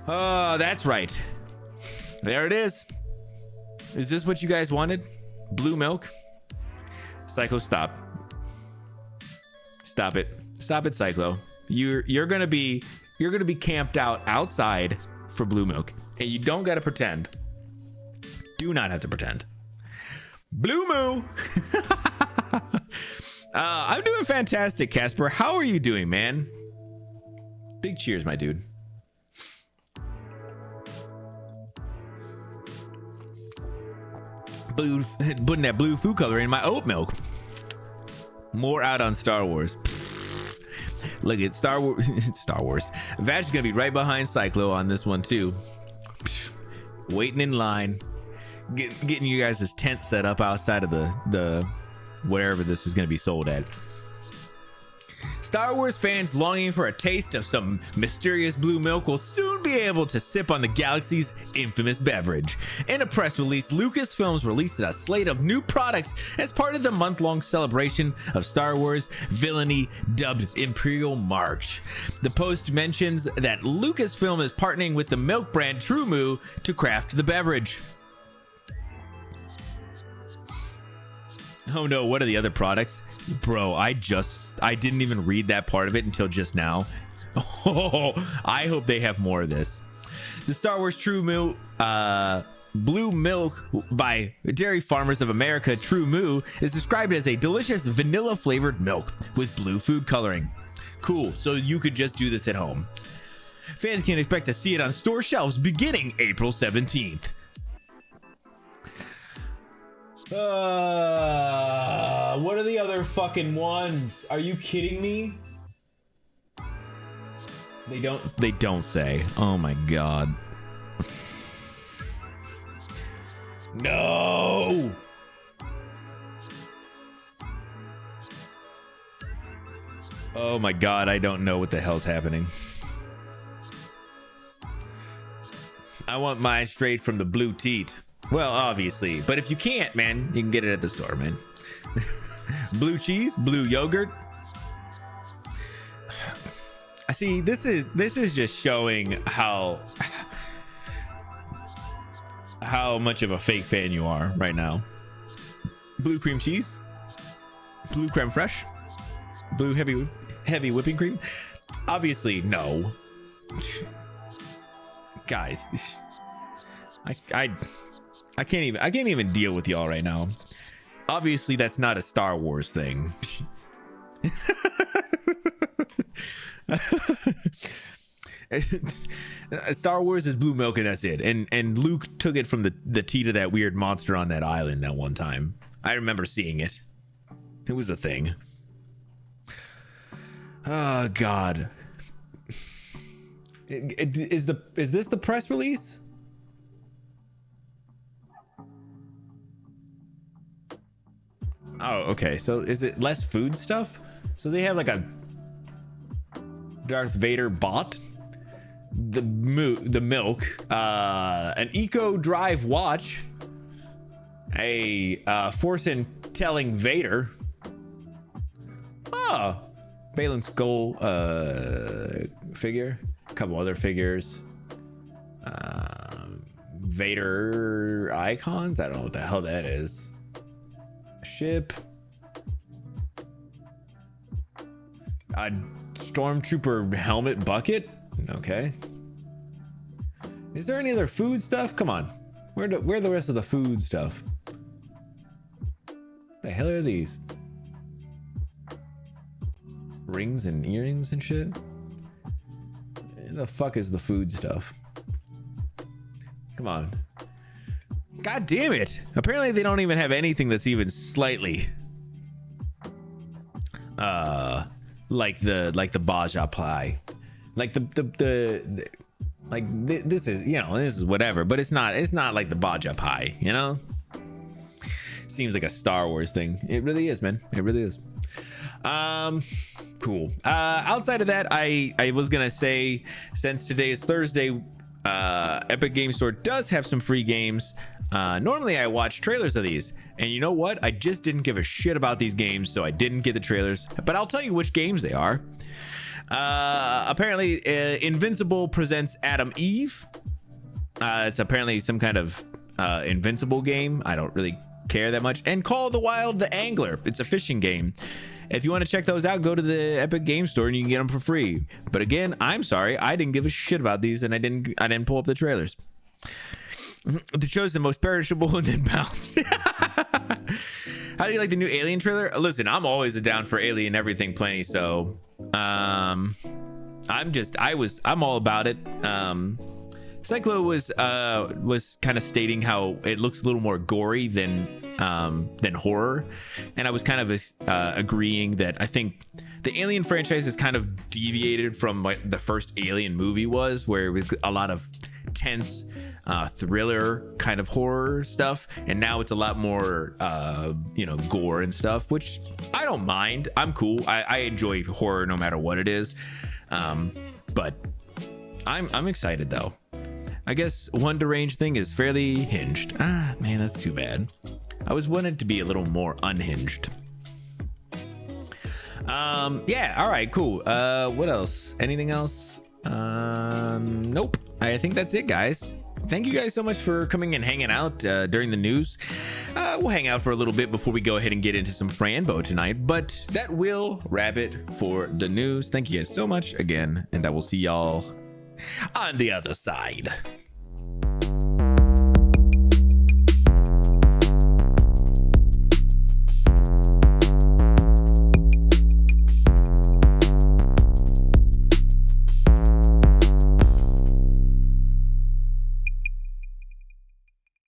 Oh, that's right. There it is. Is this what you guys wanted? Blue Milk? Cyclo, stop. Stop it, Cyclo. You're gonna be camped out outside for Blue Milk, and you don't gotta pretend. Do not have to pretend. Blue Moo. I'm doing fantastic, Casper. How are you doing, man? Big cheers, my dude. Putting that blue food color in my oat milk. More out on Star Wars. Look at Star Wars. Vash is gonna be right behind Cyclo on this one too. Waiting in line, getting you guys this tent set up outside of the wherever this is gonna be sold at. Star Wars fans longing for a taste of some mysterious blue milk will soon be able to sip on the galaxy's infamous beverage. In a press release, Lucasfilms released a slate of new products as part of the month-long celebration of Star Wars villainy dubbed Imperial March. The post mentions that Lucasfilm is partnering with the milk brand True Moo to craft the beverage. Oh no, what are the other products? Bro, I didn't even read that part of it until just now. Oh, I hope they have more of this. The Star Wars True Moo Blue Milk by Dairy Farmers of America, True Moo, is described as a delicious vanilla flavored milk with blue food coloring. Cool, so you could just do this at home. Fans can expect to see it on store shelves beginning April 17th. What are the other fucking ones? Are you kidding me? They don't say. Oh my god. No. Oh my god, I don't know what the hell's happening. I want mine straight from the blue teat. Well, obviously, but if you can't, man, you can get it at the store, man. Blue cheese, blue yogurt. I see. This is just showing how much of a fake fan you are right now. Blue cream cheese, blue creme fraiche, blue heavy whipping cream. Obviously, no. Guys, I can't even deal with y'all right now. Obviously, that's not a Star Wars thing. Star Wars is blue milk and that's it. And Luke took it from the teat of that weird monster on that island that one time. I remember seeing it. It was a thing. Oh God. Is this the press release? Oh, okay. So is it less food stuff? So they have like a Darth Vader bot, the milk, an Eco Drive watch, a Force telling Vader. Oh, Balin Skull figure, a couple other figures, Vader icons. I don't know what the hell that is. Ship, a Stormtrooper helmet bucket. Okay. Is there any other food stuff? Come on, where the rest of the food stuff? The hell are these? Rings and earrings and shit. Where the fuck is the food stuff? Come on. God damn it. Apparently they don't even have anything that's even slightly like the Baja pie. Like this is, you know, this is whatever, but it's not like the Baja pie, you know? Seems like a Star Wars thing. It really is, man. It really is. Cool. Outside of that, I was gonna say, since today is Thursday, Epic Game Store does have some free games. Normally I watch trailers of these, and you know what? I just didn't give a shit about these games, so I didn't get the trailers, but I'll tell you which games they are. Apparently, Invincible presents Adam Eve. It's apparently some kind of Invincible game. I don't really care that much. And Call of the Wild: The Angler. It's a fishing game. If you want to check those out, go to the Epic Game Store and you can get them for free. But again, I'm sorry, I didn't give a shit about these, and I didn't pull up the trailers. They chose the most perishable and then bounced. How do you like the new Alien trailer? Listen, I'm always down for Alien everything plenty, so I'm all about it. Cyclo was kind of stating how it looks a little more gory than horror, and I was kind of agreeing that I think the Alien franchise is kind of deviated from like the first Alien movie was, where it was a lot of tense thriller kind of horror stuff, and now it's a lot more gore and stuff, which I don't mind. I'm cool. I enjoy horror no matter what it is, but I'm excited though. I guess one deranged thing is fairly hinged. Man, that's too bad. I was wanting to be a little more unhinged. Yeah, all right, cool. What else? Anything else? Nope. I think that's it, guys. Thank you guys so much for coming and hanging out during the news. We'll hang out for a little bit before we go ahead and get into some Franbo tonight, but that will wrap it for the news. Thank you guys so much again, and I will see y'all on the other side.